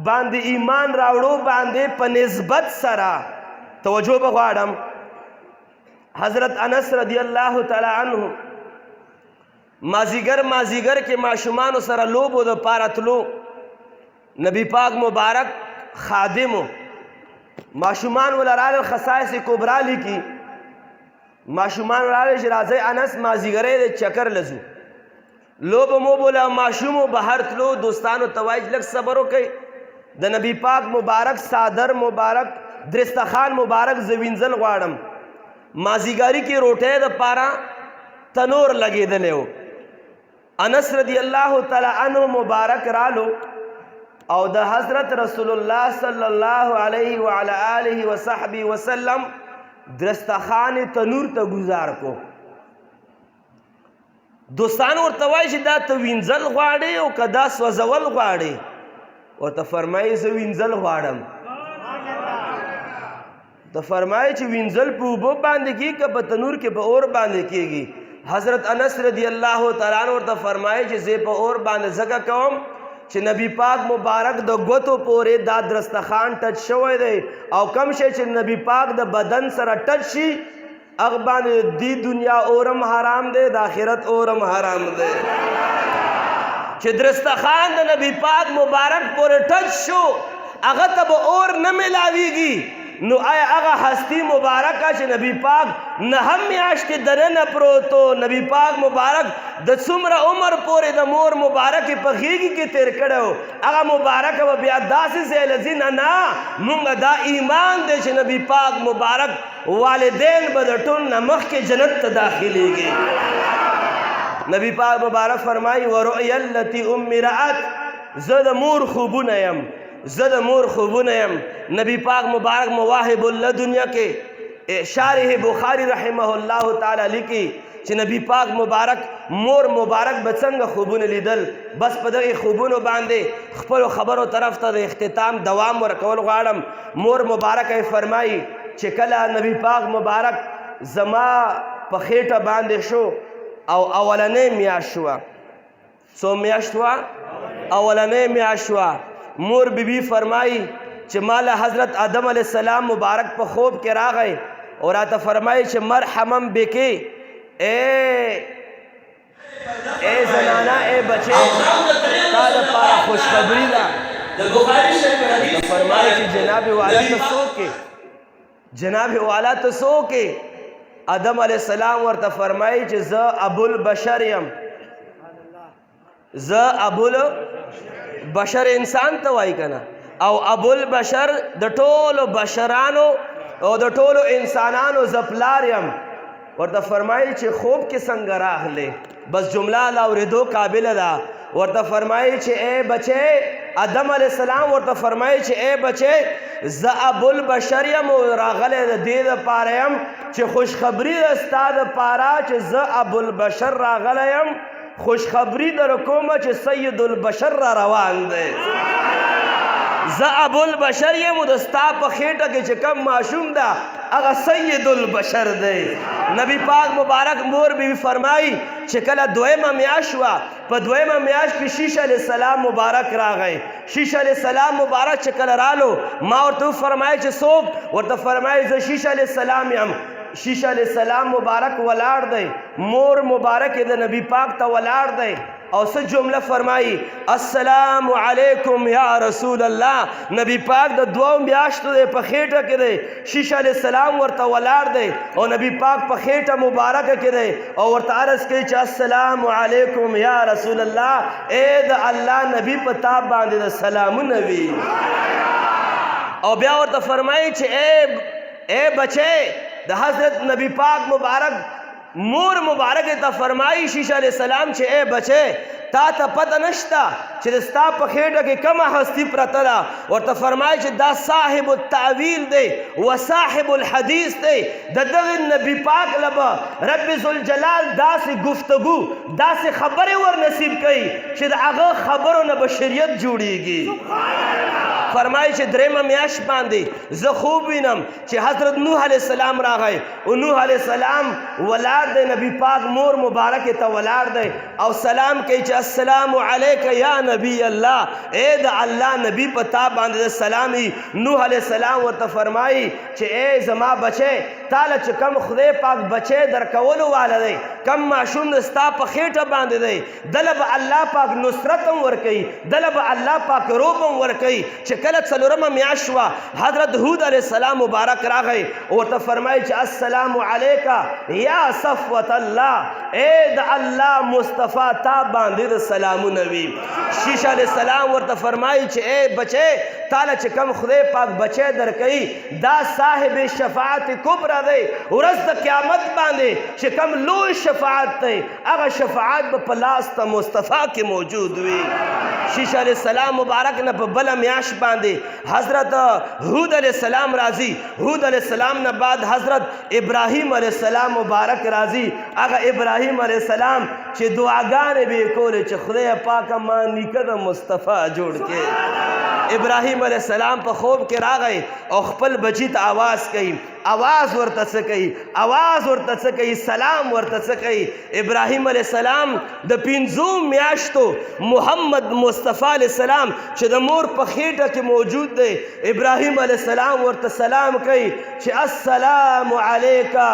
باندې ایمان راوړو باندې په نسبت سره توجه به غواړم حضرت انس رضی الله تعالی عنه مازیګر کې ماشومانو سره لوبو د پاره تلو نبی پاک مبارک خادمو ماشومان ولراله خصائص کبرا لیکي ماشومان ولراله چې راځي انس مازیګرې د چکر لزو لوب مو بولا ماشومو بهر تلو دوستانو توایج لک صبر وکي د نبی پاک مبارک صادر مبارک درستخان مبارک زوینزل غواړم مازیګاری کې روټه د پارا تنور لګیدلې و انس رضی الله تعالی عنہ مبارک رالو او د حضرت رسول الله صلی الله علیه وعلى آله وصحبه وسلم درستخان تنور ته گزار کو دوستان ورته وایي چې دا ته وینځل غواړې او که دا سوځول غواړې ورته فرمایي زه وینځل غواړم ته فرمایي چې وینځل په اوبو باندې کېږي که په تنور کې په اور باندې کېږي حضرت انس رضی الله تعالی عنہ ورته فرمایي چې زه په اور باندې ځکه کوم چې نبی پاک مبارک د ګوتو پورې دا درستخان ټچ شوی دی او کم شی چې نبی پاک د بدن سره ټچ شي هغه باندې دی دنیا اورم حرام دی د آخرت اورم حرام دی چې درستخان د نبی پاک مبارک پورې ټچ شو هغه ته به اور نه ملاویږي نو آیا هغه هستی مبارکه چې نبی پاک نهم میاشتې دننه پروت و نبی پاک مبارک د څومره عمر پورې د مور مبارکې په غېږې کې تیر کړی و هغه مبارکه به بیا داسې ځای له ځي نه مونږ دا ایمان دی چې نبی پاک مبارک والدین به د ټول نه مخکې جنت ته داخلېږي نبی پاک مبارک فرمایي ورؤیا التي امرأت زه د مور خوبونه یم زه د مور خوبونه یم نبی پاک مبارک مواهب اللدنیا کې شارح بخاری رحمه الله تعالی لیکي چې نبی پاک مبارک مور مبارک به څنګه خوبونه لیدل بس په دغه خوبونو باندې خپل خبرو طرف ته د اختتام دوام ورکول غواړم مور مبارک فرمایي چې کله نبی پاک مبارک زما په خېټه باندې شو او اولنې میاشت شوه څو میاشت وه اولنې میاشت شوه مور بیبی فرمائی چې مالا حضرت آدم علیہ السلام مبارک په خوب کې راغی اور راته فرمائی چې مرحمم بکی اے زنانا اے بچے تا د پاره خوشخبری ده فرمائی چې جناب والا ته سوکې جناب والا ته سوکې آدم علیہ السلام ورته فرمائی چې زه ابو البشر یم زه ابو بشر انسان ته وای کنه او ابو البشر د ټولو بشرانو او د ټولو انسانانو زپلار یم ورته فرمایي چې خوب کې څنګه راغلی بس جمله لا اورېدو قابله ده ورته فرمایي چې اے بچې آدم علیہ السلام ورته فرمایي چې اے بچې زه ابو البشر یم او راغلی د دې دپاره یم چې خوشخبري ده ستا دپاره چې زه ابو البشر راغلی یم خوشخبری در کومه چې سید البشر را روان دی زه ابو البشر یم د ستا په خېټه کې چې کم ماشوم ده هغه سید البشر دی نبی پاک مبارک مور بیوی فرمایي چې کله دویمه میاشت وه په دویمه میاشت کې شیش علیہ السلام مبارک راغی شیش علیہ السلام مبارک چې کله رالو ما ورته فرمایي چې څوک ورته فرمایي زه شیش علیہ السلام یم شیش علیہ السلام مبارک ولاړ دی مور مبارک د نبی پاک ته ولاړ دی او څه جمله فرمایي السلام علیکم یا رسول الله نبی پاک د دوو میاشتو دی په خېټه کې دی شیش علیہ السلام ورته ولاړ دی او نبی پاک په خېټه مبارکه کې دی او ورته عرض کوي چې السلام علیکم یا رسول الله اے د الله نبی په تا باندې د سلامونه وي او بیا ورته فرمایي چې اے بچے د حضرت نبی پاک مبارک مور مبارک ته فرمایي شیش علیہ السلام چې اے بچے تا ته پته نشته چې ستا په خېټه کې کومه هستی پرته ده ورته فرمایي چې دا صاحب التعویل دی و صاحب الحدیث دی د دغه نبی پاک لبه رب ذوالجلال داسې گفتگو داسې خبرې ور نصیب کوي چې د هغه خبرو نه بشریت جوړیږي فرمایي چې درېیمه میاشت باندې زه خوب وینم چې حضرت نوح علیہ السلام راغی او نوح علیہ السلام ولاړ دی نبی پاک مور مبارک ته ولاړ دی او سلام کوي چې السلام علیک یا نبی الله اے د الله نبی په تا باندې سلامي نوح علیہ السلام ورته فرمایي چې اے زما بچے تاله چې کم خدای پاک بچے درکولو والا دی کم ماشوم ستا په خېټه باندې دی دله به الله پاک نصرت هم ورکوي دله به الله پاک روب هم ورکوي چې کله څلورمه میاشت شوه حضرت هود علیہ السلام مبارک راغی ورته فرمایي چې السلام علیک یا صفوت الله اے د الله مصطفی تا باندې د سلامونه وي شیش علیہ السلام ورته فرمایي چې اے بچے تاله چې کم خدای پاک بچے درکوي دا صاحب شفاعت کبرا راځي ورځ د قیامت باندې چې کوم لوی شفاعت دی هغه شفاعت به په لاس د مصطفی کې موجود وي شیش علیہ السلام مبارک نه په بله میاشت باندې حضرت هود علیہ السلام راځي هود علیہ السلام نه بعد حضرت ابراهیم علیہ السلام مبارک راځي هغه ابراهیم علیہ السلام چې دعاګانې به یې کولې چې خدای پاکه ما نیکه د مصطفی جوړ کې ابراهیم علیہ السلام په خوب کې راغی او خپل بچی ته آواز کوي आवाज ورته څه کوي आवाज ورته څه کوي سلام ورته څه کوي ابراهیم علیہ السلام د 5 میاشتو محمد مصطفی علیہ السلام چې د مور په خېټه کې موجود دی ابراهیم علیہ السلام ورته سلام کوي چې السلام علیکا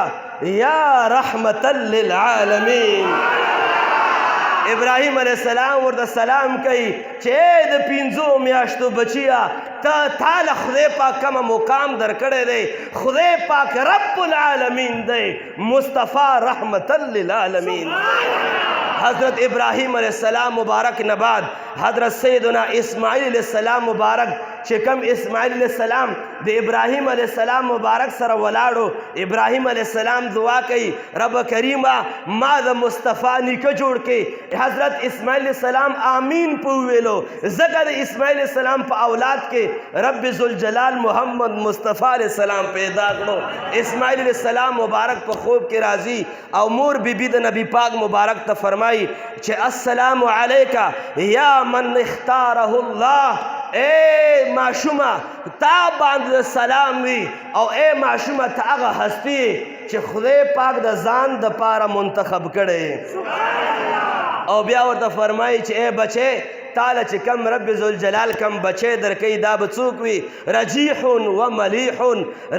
یا رحمتا للعالمین ابراهیم علیہ السلام ورته سلام کوي چې د 5 میاشتو بچیا تعالی خدای پاک کوم مقام درکړی دی خدای پاک رب العالمین دی مصطفی رحمتا للعالمین حضرت ابراهیم علیہ السلام مبارک نه بعد حضرت سیدنا اسماعیل علیہ السلام مبارک چې کوم اسماعیل علیہ السلام د ابراهیم علیہ السلام مبارک سره ولاړو ابراهیم علیہ السلام دعا کوي رب کریمه ما د مصطفی نیکه جوړ کې حضرت اسماعیل علیہ السلام آمین په ویلو ځکه د اسماعیل علیہ السلام په اولاد کې رب ذوالجلال محمد مصطفی علیہ السلام پیدا کړو اسماعیل علیہ السلام مبارک په خوب کې راځي او مور بیبي د نبی پاک مبارک ته فرمایي چې السلام علیکا یا من اختاره الله اے معشومه تا باندې سلام وي او اے معشومه تا هغه هستی چې خدای پاک د ځان د پاره منتخب کړي او بیا ورته فرمایي چې اے بچې تعالی چې کم رب ذوالجلال کم بچې درکوي دا به څوک وي رجیح و ملیح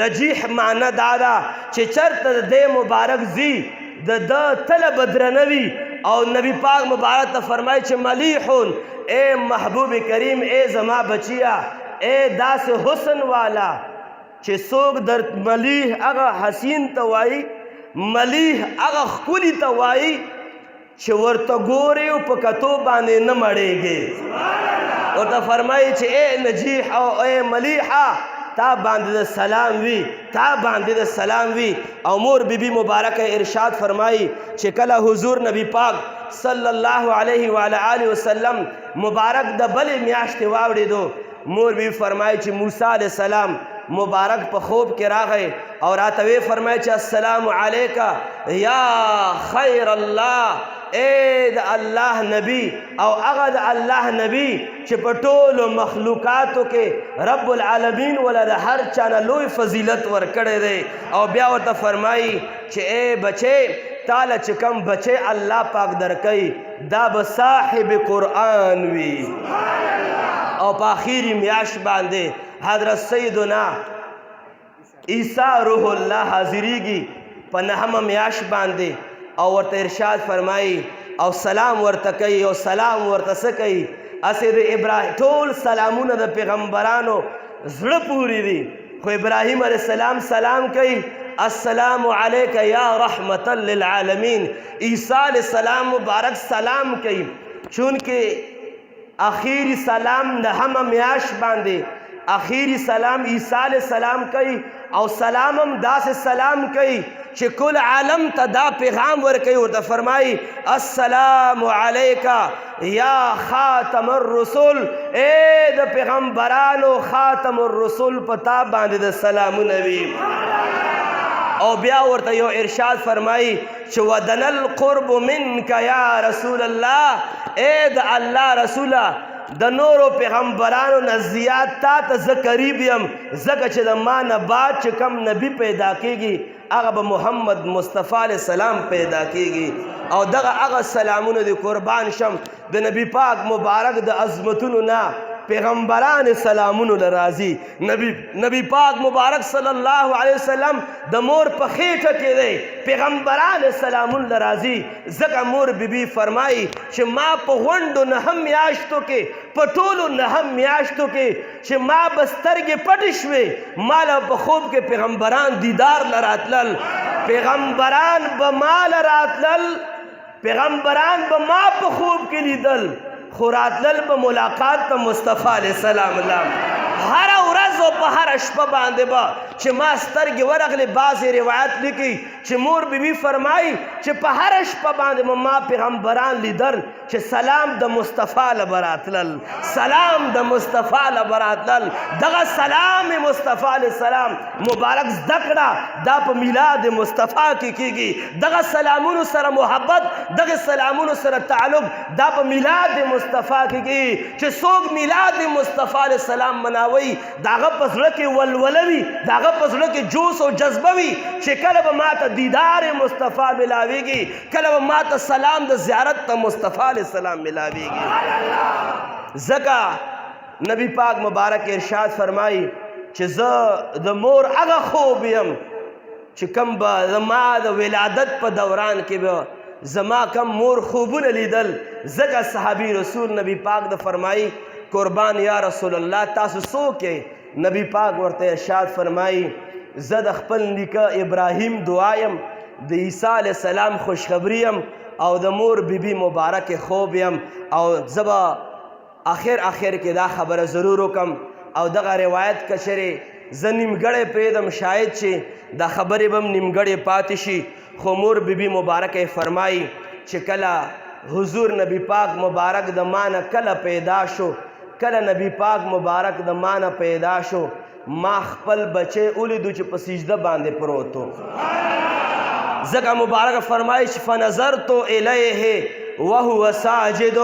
رجیح معنی دا ده چې چرته د دې مبارک ځي د تله بدرنوي او نبی پاک مبارک ته فرمایي چې ملیح اے محبوب کریم اے زما بچیا اے داس حسن والا چې څوک در ملیح هغه حسین ته وایي ملیح هغه ښکلي ته وایي چې ورته ګورې او په کتو باندې نه مړېږي ورته فرمایي چې اے نجیح او اے ملیحه تا باندې د سلام وي تا باندې د سلام وي او مور بیبي مبارکه ارشاد فرمایي چې کله حضور نبی پاک صلی الله علیه وعلى آله وسلم مبارک د بلې میاشتې واوړېدو مور بیبي فرمایي چې موسی علیہ السلام مبارک په خوب کې راغی او راته وی فرمایي چې السلام علیکا یا خیر الله اے د الله نبی او هغه د الله نبی چې په ټولو مخلوقاتو کې رب العالمین ولا د هر چا نه لوی فضیلت ورکړی دی او بیا ورته فرمایي چې اے بچې تعالی چې کوم بچې الله پاک درکوي دا به صاحب قرآن وي او په آخري میاشت باندې حضرت سیدنا عیسی روح الله حاضریږي په 9مه میاشت باندې او ورته ارشاد فرمایي او سلام ورته کوي او سلام ورته څه کوي اسې د ابراهیم ټول سلامونه د پیغمبرانو زړه پورې دي خو ابراهیم علیہ السلام سلام کوي السلام علیکا یا رحمتا للعالمین عیسی علیہ السلام مبارک سلام کوي چونکه آخری سلام 9مه میاشت باندې آخری سلام عیسی علیہ السلام کوي او سلام هم داسې سلام کوي چې کل عالم ته دا پیغام ورکوي ورته فرمایي السلام علیکا یا خاتم الرسول اے د پیغمبرانو خاتم الرسول پتا باندې د سلامونه وي او بیا ورته یو ارشاد فرمایي چې ودنا القرب منک یا رسول الله اے د الله رسوله د نورو پیغمبرانو نه زیات تا ته زه قریب یم ځکه چې د ما نه بعد چې کم نبی پیدا کیږي هغه به محمد مصطفی علیہ السلام پیدا کیږي او دغه هغه سلامونه د قربان شم د نبی پاک مبارک د عظمتونو نه پیغمبران سلامونو لرازی نبی پاک مبارک صلی الله علیه وسلم د مور په خېټه کې دی پیغمبران سلامون لرازی ځکه مور بیبي فرمایي چې ما په غونډو 9 میاشتو کې په ټولو 9 میاشتو کې چې ما به سترګې پټې شوې ما له په خوب کې پیغمبران دیدار لراتلل پیغمبران به ما لراتلل پیغمبران به ما په خوب کې لیدل خوراتلل به ملاقات ته مصطفی علیہ السلام هر ورځ او په هر شپه باندې به چې ما سترګې ورغلې. بعضې روایت لیکي چې مور بیبي فرمایي چې په هره شپه باندې ما پیغمبران لیدل چې سلام د مصطفی له به راتلل، سلام د مصطفی له به راتلل. دغه سلام مصطفی علیه السلام مبارک زده کړه، دا په میلاد مصطفی کې کېږي. دغه سلامونو سره محبت، دغه سلامونو سره تعلق دا په میلاد مصطفی کې کېږي. چې څوک میلاد مصطفی علیه السلام مناوي د هغه په زړه کې ولوله وي، د هغه په زړه کې جوش او جذبه وي چې کله به ما ته دیدار مصطفی ملاویږي، کله به ما ته سلام د زیارت ته مصطفی علیه السلام ملاویږي. ځکه نبی پاک مبارک ارشاد فرمایي چې زه د مور هغه خوب یم چې کم به زما د ولادت په دوران کې به زما کم مور خوبونه لیدل. ځکه صحابي رسول نبی پاک د فرمایي قربان یا رسول الله تاسو څوک یې؟ نبی پاک ورته ارشاد فرمایي زه د خپل نیکه ابراهیم دعا یم، د عیسی علیه السلام خوشخبري یم او د مور بیبي مبارک خوب یم. او زه به آخر کې دا خبره ضرور وکم او دغه روایت کچرې زه نیمګړی پرېږدم، شاید چې دا خبرې به هم نیمګړې پاتې شي. خو مور بیبي مبارک فرمایي چې کله حضور نبی پاک مبارک د ما نه کله پیدا شو، کله نبی پاک مبارک د ما نه پیدا شو، ما خپل بچی ولیدو چې په سجده باندې پروت و. ځکه مبارک فرمایي چې فنظرت الیه وهو ساجد،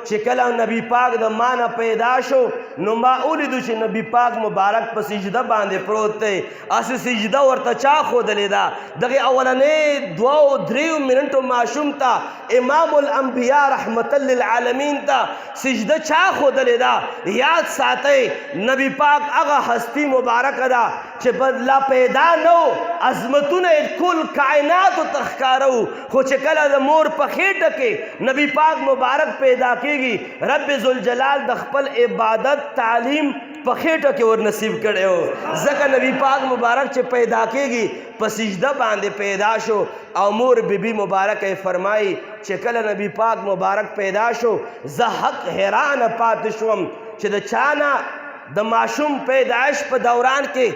چې کله نبی پاک د ما نه پیدا شو نو ما ولیدو چې نبی پاک مبارک په سجده باندې پروت دی. هسې سجده ورته چا ښودلې ده؟ دغې اولنۍ 2-3 منټو ماشوم ته امام الانبیا رحمتا للعالمین ته سجده چا ښودلې ده؟ یاد ساتئ نبی پاک هغه هستی مبارکه ده چې لا پیدا نه و، عظمتونه یې ټول کائناتو ته ښکاره وو. خو چې کله د مور په خېټه کې نبی پاک مبارک پیدا کېږي، رب ذوالجلال د خپل عبادت تعلیم په خېټه کې ور نصیب کړی و. ځکه نبی پاک مبارک چې پیدا کېږي په سجده باندې پیدا شو. او مور بیبي مبارک فرمایي چې کله نبی پاک مبارک پیدا شو زه حق حیرانه پاتې شوم چې د چا نه د ماشوم پیدایش په دوران کې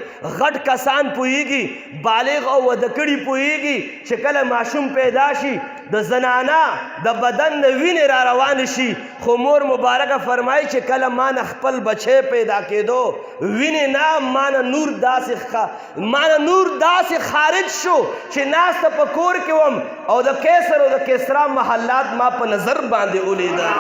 غټ کسان پوهیږي، بالغ او وده کړي پوهیږي چې کله ماشوم پیدا شي د زنانه د بدن نه وینې را روانې شي. خو مور مبارکه فرمایي چې کله ما نه خپل بچی پیدا کېدو وینې نه، ما نه نور داسې خارج شو چې ناسته په کور کې وم او د کیسر او د کسرا محلات ما په نظر باندې ولیدل.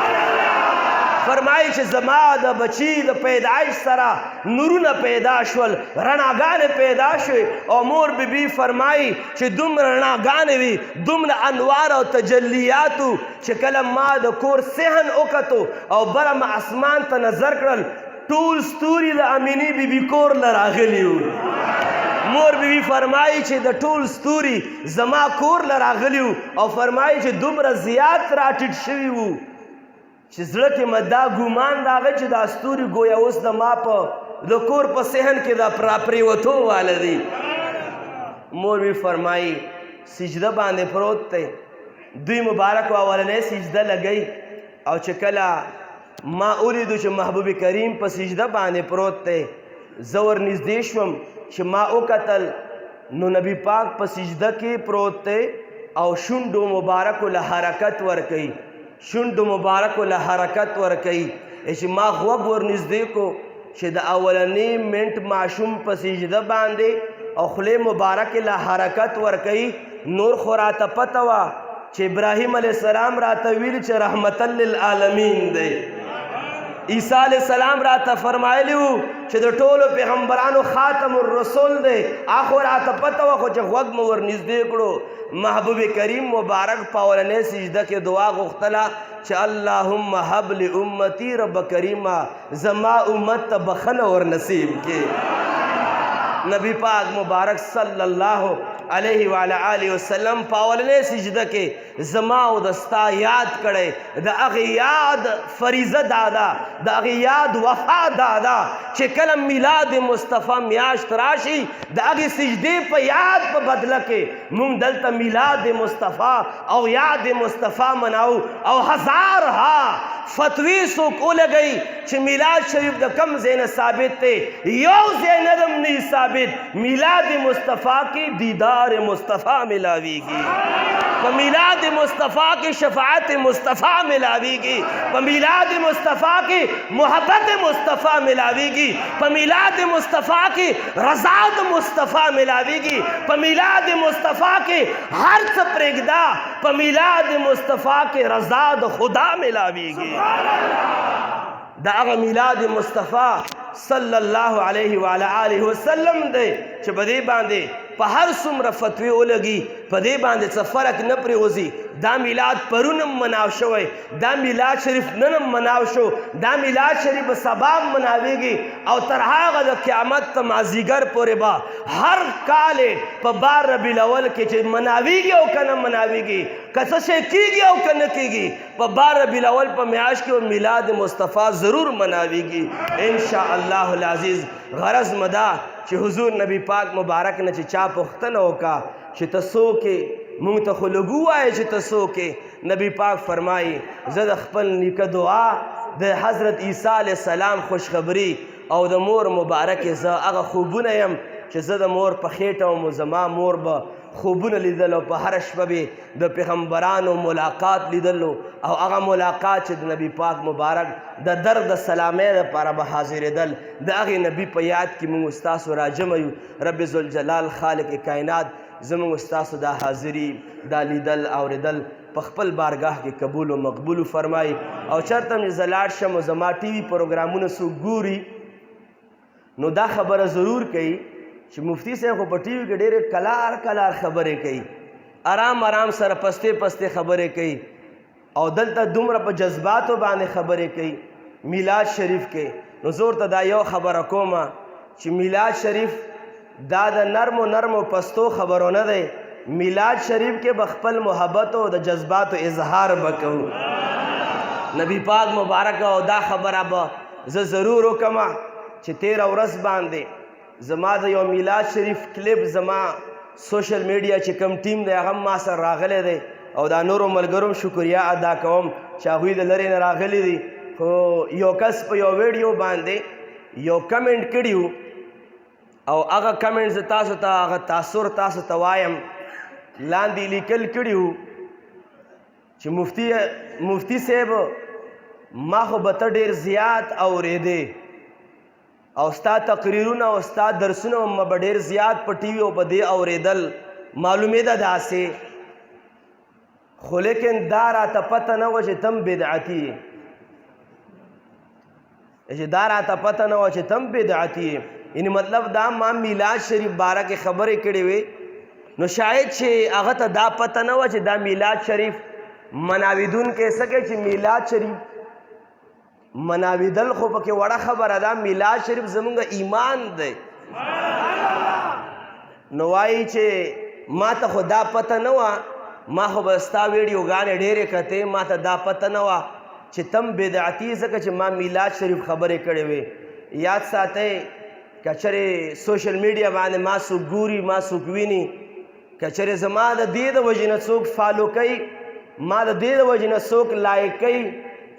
فرمایي چې زما د بچی د پیدایش سره نورونه پیدا شول، رڼاګانې پیدا شوې. او مور بیبي فرمایي چې دومره رڼاګانې وي، دومره انوار او تجلیاتو چې کله ما د کور صحن وکتو او بره ما اسمان ته نظر کړل، ټول ستوري د امینې بیبي کور له راغلي وو. مور بیبي فرمایي چې د ټول ستوري زما کور له راغلي وو او فرمایي چې دومره زیات راټیټ شوي وو چې زړه کې مې دا ګومان راغی چې دا ستوري ګویا اوس د ما په د کور په صحن کې دا پرېوتو واله دي. مور بیبي فرمایي سجده باندې پروت دی، دوی مبارک اولنۍ سجده لګی او چې کله ما ولیدو چې محبوب کریم په سجده باندې پروت دی، زه ورنږدې شوم چې ما وکتل نو نبی پاک په سجده کې پروت دی او شونډو مبارکو له حرکت ورکوي، شونډو مبارکو له حرکت ورکوي. چې ما غوږ ورنږدې کو چې د اولنۍ منټ ماشوم په سجده باندې او خولې مبارکې له حرکت ورکوي. نور خو راته پته وه چې ابراهیم علیه السلام راته ویلي چې رحمتا للعالمین دی، عیسی علیه السلام راته فرمایلی وو چې د ټولو پیغمبرانو خاتم الرسول دی. اخو راته پته وه خو چې غوږ مې ورنږدې کړو. محبوب کریم مبارک په اولنۍ سجده کې دعا غوښتله چې اللهم هب لامتی رب کریمه، زما امت ته بخنه ور نصیب کې. نبی پاک مبارک صلی الله علیه وعلی آله وسلم په اولنۍ سجده کې زما او د ستا یاد کړی د هغې یاد فریضه دا ده د هغې یاد وفا دا ده چې کله میلاد مصطفی میاشت راشي د هغې سجدې په یاد په بدله کې موږ دلته میلاد مصطفی او یاد مصطفی مناو او هزارها فتوی څوک ولګوي چې میلاد شریف د کم ځای نه ثابت دی یو ځای نه دم نه ثابت میلاد مصطفی کې دیدار مصطفی ملاویږي په میلاد مصطفی کې شفاعت مصطفی ملاویږي په میلاد مصطفی کې محبت مصطفی ملاویږي په میلاد مصطفی کې رضا د مصطفی ملاویږي په میلاد مصطفی کې هر څه پرېږده په میلاد مصطفی کې رضا د خدا ملاویږي دا هغه میلاد مصطفی صلی الله علیه وعلى آله وسلم دی چې په دې باندې په هر څومره فتوی ولګي په دې باندې څه فرق نه پرېوځي دا میلاد پرونم مناو شوی دا میلاد شریف ننم مناو شو دا میلاد شریف سبا مناویږي او تر هغه د قیامت ته مازدیګر پورې به هر کال په 12 ربیع الاول کې چې مناویږي او که نه مناویږي که څه شی کېږي او که نه کېږي په 12 ربیع الاول په میاشت کې میلاد مصطفی ضرور مناویږي انشاءالله العزیز غرض مدا چې حضور نبی پاک مبارک نه چې چا پوښتنه وکړه چې ته څوک یې مونږ ته خو لږ ووایه چې ته څوک یې نبی پاک فرمایي زه د خپل نیکه دعا د حضرت عیسی علیه السلام خوشخبري او د مور مبارکې زه هغه خوبونه یم چې زه د مور په خېټه وم زما مور به خوبونه لیدل او په هره شپه به د پیغمبرانو ملاقات لیدلو او هغه ملاقات چې د نبی پاک مبارک د در د سلامۍ لپاره به حاضرېدل د هغې نبي په یاد کې موږ ستاسو راجمع یو رب ذوالجلال خالق کائنات زموږ ستاسو دا حاضري دا لیدل اورېدل په خپل بارگاه کې قبول و مقبول فرمایي او چېرته مې زه لاړ شم او زما ټي وي پروګرامونه څوک ګوري نو دا خبره ضرور کوي چې مفتی صاحب خو په ټي وي کې ډېرې کلار کلار خبرې کوي آرام آرام سره پستې پستې خبرې کوي او دلته دومره په جذباتو باندې خبرې کوي میلاد شریف کې نو زه ورته دا یو خبره کومه چې میلاد شریف دا د نرمو نرمو پستو خبرو نه دی میلاد شریف کې به خپل محبت او د جذباتو اظهار به کوو نبی پاک مبارک او دا خبره به زه ضرور وکړم چې 13 ورځ باندې زما د یو میلاد شریف کلیپ زما سوشل میډیا چې کم ټیم دی هغه ما سره راغلی دی او دا نورو ملګرو شکریا ادا کوم چې هغوی د لرې نه راغلي دي خو یو کس په یو ویډیو باندې یو کمنټ کړي او هغه کمنټ زه تاسو ته هغه تاثر تاسو ته وایم لاندې لیکل کړي چې مفتی صاحب ما خو به ته ډېر زیات اورېدې او ستا تقریرونه او ستا درسونه ما به ډېر زیات په ټي وي او په دې اورېدل معلومېده داسې خو لیکن دا راته پته نه وه چې تم بدعتي یې چې دا راته پته نه وه چې تم بدعتي یې یعنې مطلب دا ما میلاد شریف باره کې خبرې کړې وې نو شاید چې هغه ته دا پته نه وه چې دا میلاد شریف مناویدونکی څه کوي چې میلاد شریف مناویدل خو پکې وړه خبره ده میلاد شریف زمونږ ایمان دی نو وایي چې ما ته خو دا پته نه وه ما خو به ستا ویډیوګانې ډېرې کتې ما ته دا پته نه وه چې تم بدعتي ځکه چې ما میلاد شریف خبرې کړې وې یاد ساتئ که چېرې سوشل میډیا باندې ما څوک ګوري ما څوک ویني که چېرې زما د دې د وجې نه څوک فالو کوي ما د دې د وجې نه څوک لایک کوي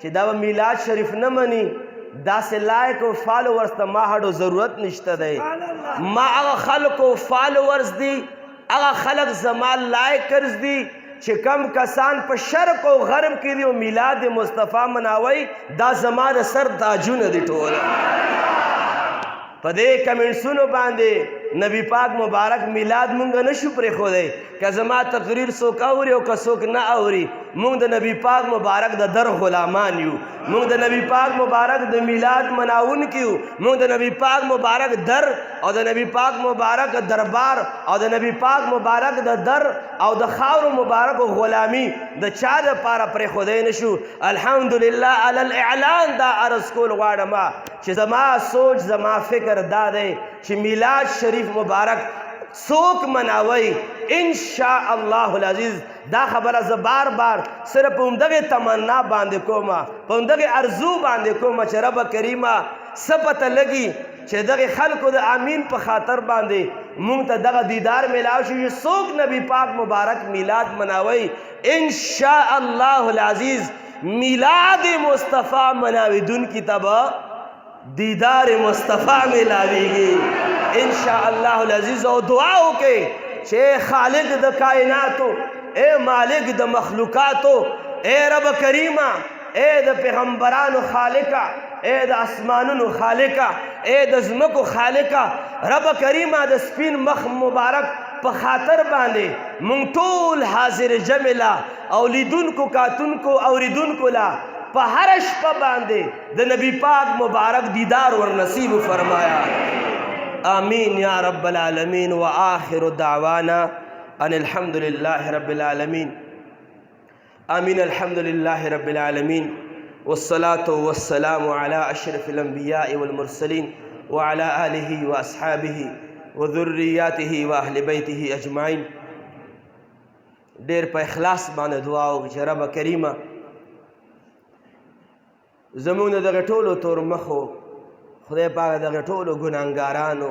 چې دا به میلاد شریف نه مني داسې لایک او فالوورز ته ما هډو ضرورت نشته دی ما هغه خلکو فالوورز دي هغه خلک زما لایکرز دي چې کم کسان په شرق او غرب کې دي او میلاد مصطفی مناوي دا زما د سر تاجونه دي ټول په دې کمنټسونو باندې نبی پاک مبارک میلاد مونږ نشو پرېښودی که زما تقریر څوک اوري او که څوک نه اوري مونږ د نبی پاک مبارک د در غلامان یو مونږ د نبی پاک مبارک د میلاد مناونکي یو مونږ د نبی پاک مبارک در او د نبی پاک مبارک دربار او د نبی پاک مبارک د در او د خاورو مبارک غلامي د چا دپاره پرېښودی نشو الحمدلله علی الاعلان دا عرض کول غواړم چې زما سوچ زما فکر دا دی چې میلاد شریف مبارک څوک مناوئ ان شاء الله العزیز دا خبره زه بار بار صرف په همدغې تمنا باندې کومه په همدغې ارزو باندې کومه چې رب کریمه څه پته لګي چې دغې خلکو د امین په خاطر باندې مونږ ته دغه دیدار میلاو شي چې څوک نبی پاک مبارک میلاد مناوئ ان شاء الله العزیز میلاد مصطفیٰ مناویدونکي ته به دیدار مصطفیٰ میلاویږي ان شاء الله العزیز او دعا وکړئ چې خالق د کائناتو اے مالک د مخلوقاتو اے رب کریمه اے د پیغمبرانو خالقه اے د اسمانونو خالقه اے د ځمکو خالقه رب کریمه د سپین مخ مبارک په خاطر باندې مونږ ټول حاضر جمع لا او لیدونکو کاتونکو اوریدونکو لا په هر شپه باندې د نبی پاک مبارک دیدار ور نصیب فرمایا آمین یا رب العالمین وآخر دعوانا ان الحمد لله رب العالمین آمین الحمد لله رب العالمین والصلاة والسلام على أشرف الأنبياء والمرسلين وعلى آله وأصحابه وذرياته وأهل بيته أجمعين ډېر په اخلاص باندې دعا وکړو چې رب کریمه زمونږ د دغه ټولو تور مخو خدای پاک دغه ټولو ګناهګارانو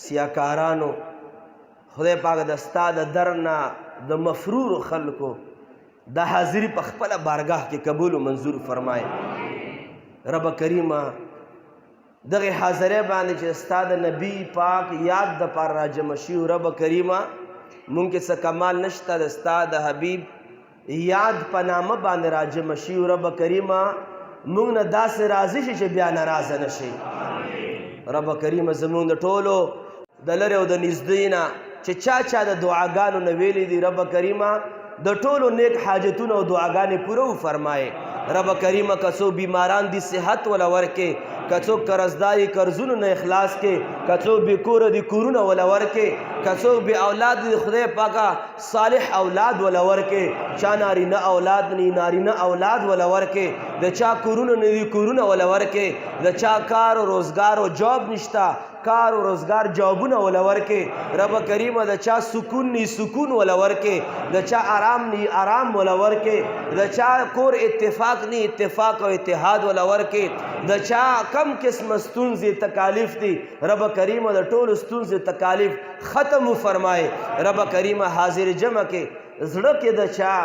سیاکارانو خدای پاک د ستا د در نه د مفرورو خلکو دا حاضری په خپله بارگاه کې قبول و منظور فرمایي رب کریمه دغې حاضرۍ باندې چې ستا د نبی پاک یاد دپاره راجمع شي رب کریمه مونږ کې څه کمال نشته د ستا د حبیب یاد په نامه باندې راجمع شي رب کریمه مونږ نه داسې راضي شي چې بیا ناراضه نه شي رب کریمه زمونږ د ټولو د لرې او د نږدې نه چې چا د دعاګانو نه ویلي دي رب کریمه د ټولو نیک حاجتونو او دعاګانې پوره وفرمایې رب کریمه که څوک بیماران دي صحت وله ورکې که څوک قرضداري قرضونو نه اخلاص کې که څوک بې کوره دي کورونه وله ورکې که څوک بې اولاد دي خدای پاکه صالح اولاد وله ورکې چا نارینه اولاد نی نارینه اولاد وله ورکې د چا کورونه نه دي کورونه وله ورکې د چا کار و روزګار و جاب نشته کار و روزګار جابونه وله ورکې رب کریمه د چا سکون نی سکون وله ورکې د چا آرام نی آرام وله ورکې د چا کور اتفاق نی اتفاق او اتحاد وله ورکې د چا کم قسمه ستونزې تکالیف دي رب کریمه د ټولو ستونزې تکالیف ختم فرمایې رب کریمه حاضر جمع کې زړه کې د چا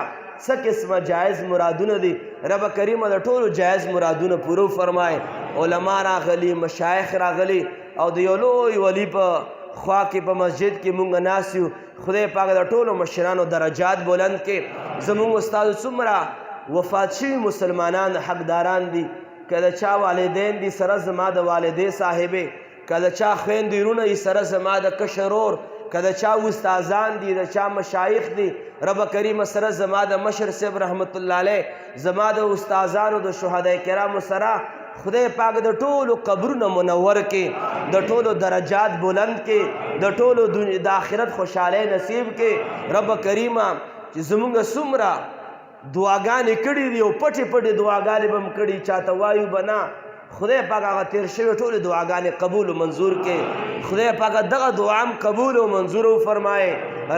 څه قسمه جایز مرادونه دي رب کریمه د ټولو جایز مرادونه پوره فرمایې علما راغلي مشایخ راغلي او د یو لوی ولی په خوا کې په مسجد کې مونږ ناست یو خدای پاک د ټولو مشرانو درجات بلند کې زمونږ استاد څومره وفات شوي مسلمانان حقداران دي که د چا والدین دي سره زما د والدې صاحبې که د چا خویندې وروڼه دي سره زما د کشر ورور که د چا استادان دي د چا مشایخ دي رب کریمه سره زما د مشر صاحب رحمت الله علیه زما د استادانو د شهدای کرامو سره خدای پاک د ټولو قبرونه منور کې د ټولو درجات بلند کې د ټولو د آخرت خوشحالۍ نصیب کې رب کریمه چې زمونږ څومره دعاګانې کړي دي او پټې پټې دعاګانې به م کړي چاته وایو به نه خدای پاک هغه تیر شوي ټولې دعاګانې قبول و منظور کې خدای پاک دغه دعا هم قبول و منظور فرمایې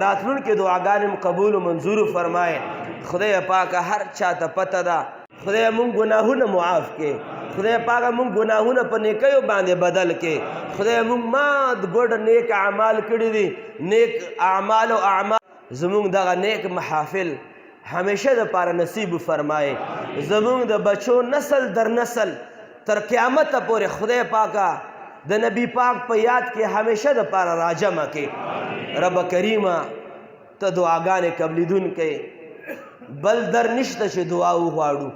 راتلونکې دعاګانې هم قبول و منظور فرمایې خدای پاک هر چاته پته ده خدای مونږ ګناهونه معاف کې خدای پاک مونږ ګناهونه په نیکیو باندې بدل کې خدای مونږ مات ګډ نیک اعمال کړي دي نیک اعمال او اعمال زمونږ دغه نیک محافل همیشه د پاره نصیب فرمایې زمونږ د بچو نسل در نسل تر قیامت پورې خدای پاکه د نبی پاک په یاد کې همیشه د پاره راجمع کې رب کریمه ته دعاګانې قبلیدونکی بل در نشته چې دعا وغواړو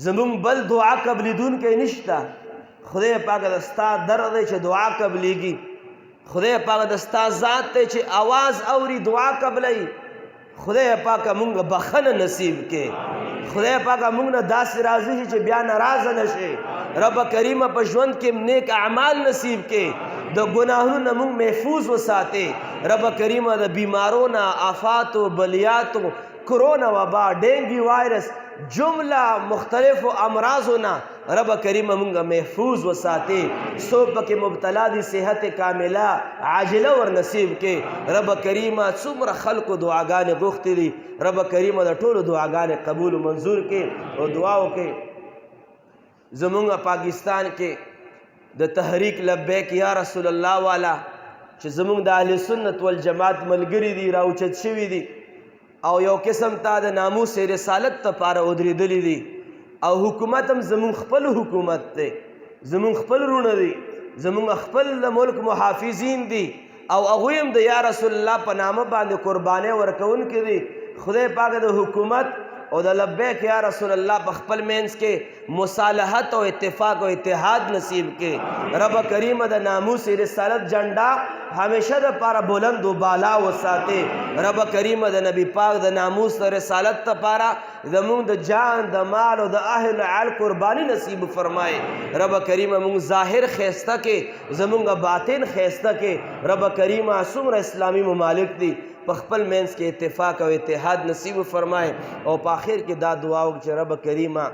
زمونږ بل دعا قبلیدونکی نشته خدای پاک د ستا در دی چې دعا قبلیږي خدای پاک د ستا ذات دی چې آواز اوري دعا قبلوي خدای پاک مونږ بخنه نصیب کې خدای پاک مونږ نه داسې راضي شي چې بیا ناراضه نشي رب کریمه په ژوند کې نیک اعمال نصیب کې د ګناهونو نه مونږ محفوظ وساتې رب کریمه د بیمارو نه آفاتو بلیاتو کرونا وبا ډینګي وایرس جمله مختلفو امراضو نه رب کریم مونږه محفوظ وساتي څوک پکې مبتلا دي صحت کامله عاجله ور نصیب کې رب کریم څومره خلکو دعاګانې غوښتې دي رب کریم د ټولو دعاګانې قبول منظور کې او دعاو کې زمونږ پاکستان کې د تحریک لبیک یا رسول الله والا چې زمونږ د اهل سنت والجماعت ملګري دي راوچت شوي دي او یو قسم ته د ناموس رسالت لپاره ودرېدلي دي او حکومت هم زمونږ خپل حکومت دی زمونږ خپل رونه دي زمونږ خپل د ملک محافظین دي او هغوی هم د یا رسول الله په نامه باندې قربانۍ ورکوونکي دي خدای پاک د حکومت او د لبیک یا رسول الله په خپل مینس کې مصالحت او اتفاق او اتحاد نصیب کې رب کریم د ناموس رسالت جنډا همیشه د پاره بلند و بالا وساتي رب کریم د نبی پاک د ناموس رسالت لپاره زمونږ د جان د مال او د اهل عیال قرباني نصیب فرمایي رب کریم مونږ ظاهر خیسته کې زمونږ باطن خیسته کې رب کریم څومره اسلامي ممالک دي په خپل مینس کې اتفاق او اتحاد نصیب فرمایي او په آخر کې دا دعا وکړو چې رب کریمه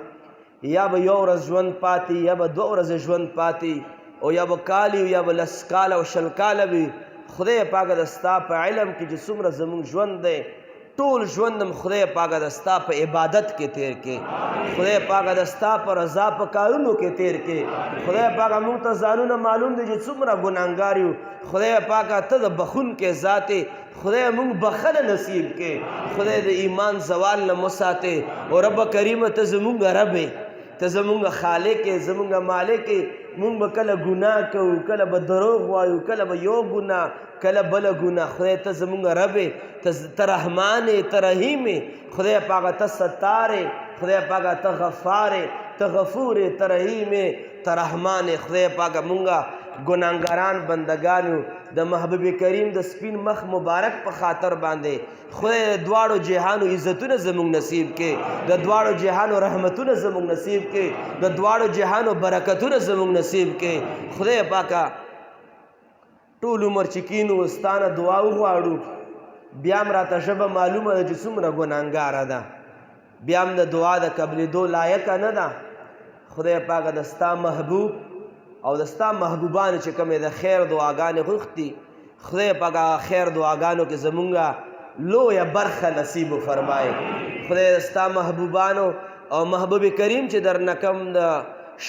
یا به یو ورځ ژوند پاتې یا به 2 ورځې ژوند پاتې او یا به کال یا به 10 کاله او 20 کاله وي خدای پاکه د ستا په علم کې چې څومره زموږ ژوند دی ټول ژوند هم خدای پاکه د ستا په عبادت کې تیر کې خدای پاکه د ستا په رضا په کارونو کې تیر کې خدای پاکه موږ ته ځانونه معلوم دي چې څومره ګناهګار یو خدای پاکه ته د بخونکې ذات یې خدای مونږ بخنه نصیب کې خدای د ایمان زوال نه مساتې او رب کریم ته زمونږ رب یې ته زمونږ خالق یې زمونږ مالک یې مونږ به کله ګناه کوو کله به دروغ وایو کله به یو ګناه کله بله ګناه خدای ته زمونږ رب یې ته رحمان یې ته رحیم یې خدای پاکه ته ستار یې خدای پاکه ته غفار یې ته غفور یې ته رحیم یې ته رحمان یې خدای پاکه مونږه ګناهګاران بندگانو د محبوب کریم د سپین مخ مبارک په خاطر باندې خدای د دواړو جهانو عزتونه زموږ نصیب کې د دواړو جهانو رحمتونه زموږ نصیب کې د دواړو جهانو برکتونه زموږ نصیب کې خدای پاکه ټول عمر چې کینو ستانه دعا وغواړو بیا هم راته ژبه معلومه ده چې څومره ګناهګاره ده بیا هم د دعا د قبلېدو لایقه نه ده خدای پاکه د ستا محبوب او د ستا محبوبانو چې کومې د خیر دعاګانې غوښتي خدای پاکه خیر دعاګانو کې زمونږه لویه برخه نصیب فرمایي خدای د ستا محبوبانو او محبوب کریم چې درنه کوم د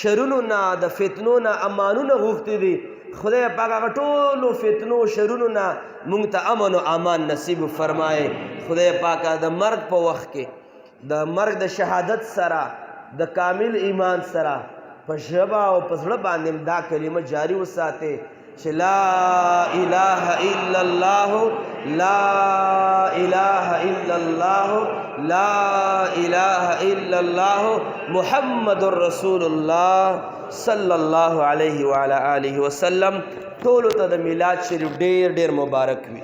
شرونو نه د فتنو نه امانونه غوښتي دي خدای پاک هغه ټولو فتنو شرونو نه مونږ ته امن او امان نصیب فرمایي خدای پاک د مرګ په وخت کې د مرګ د شهادت سره د کامل ایمان سره په ژبه او په زړه باندې دا کلمه جاری وساتې چې لا اله الا الله لا اله الا الله لا اله الا الله محمد رسول الله صلی الله علیه وعلى آله وسلم ټولو ته د میلاد شریف ډیر ډیر مبارک وي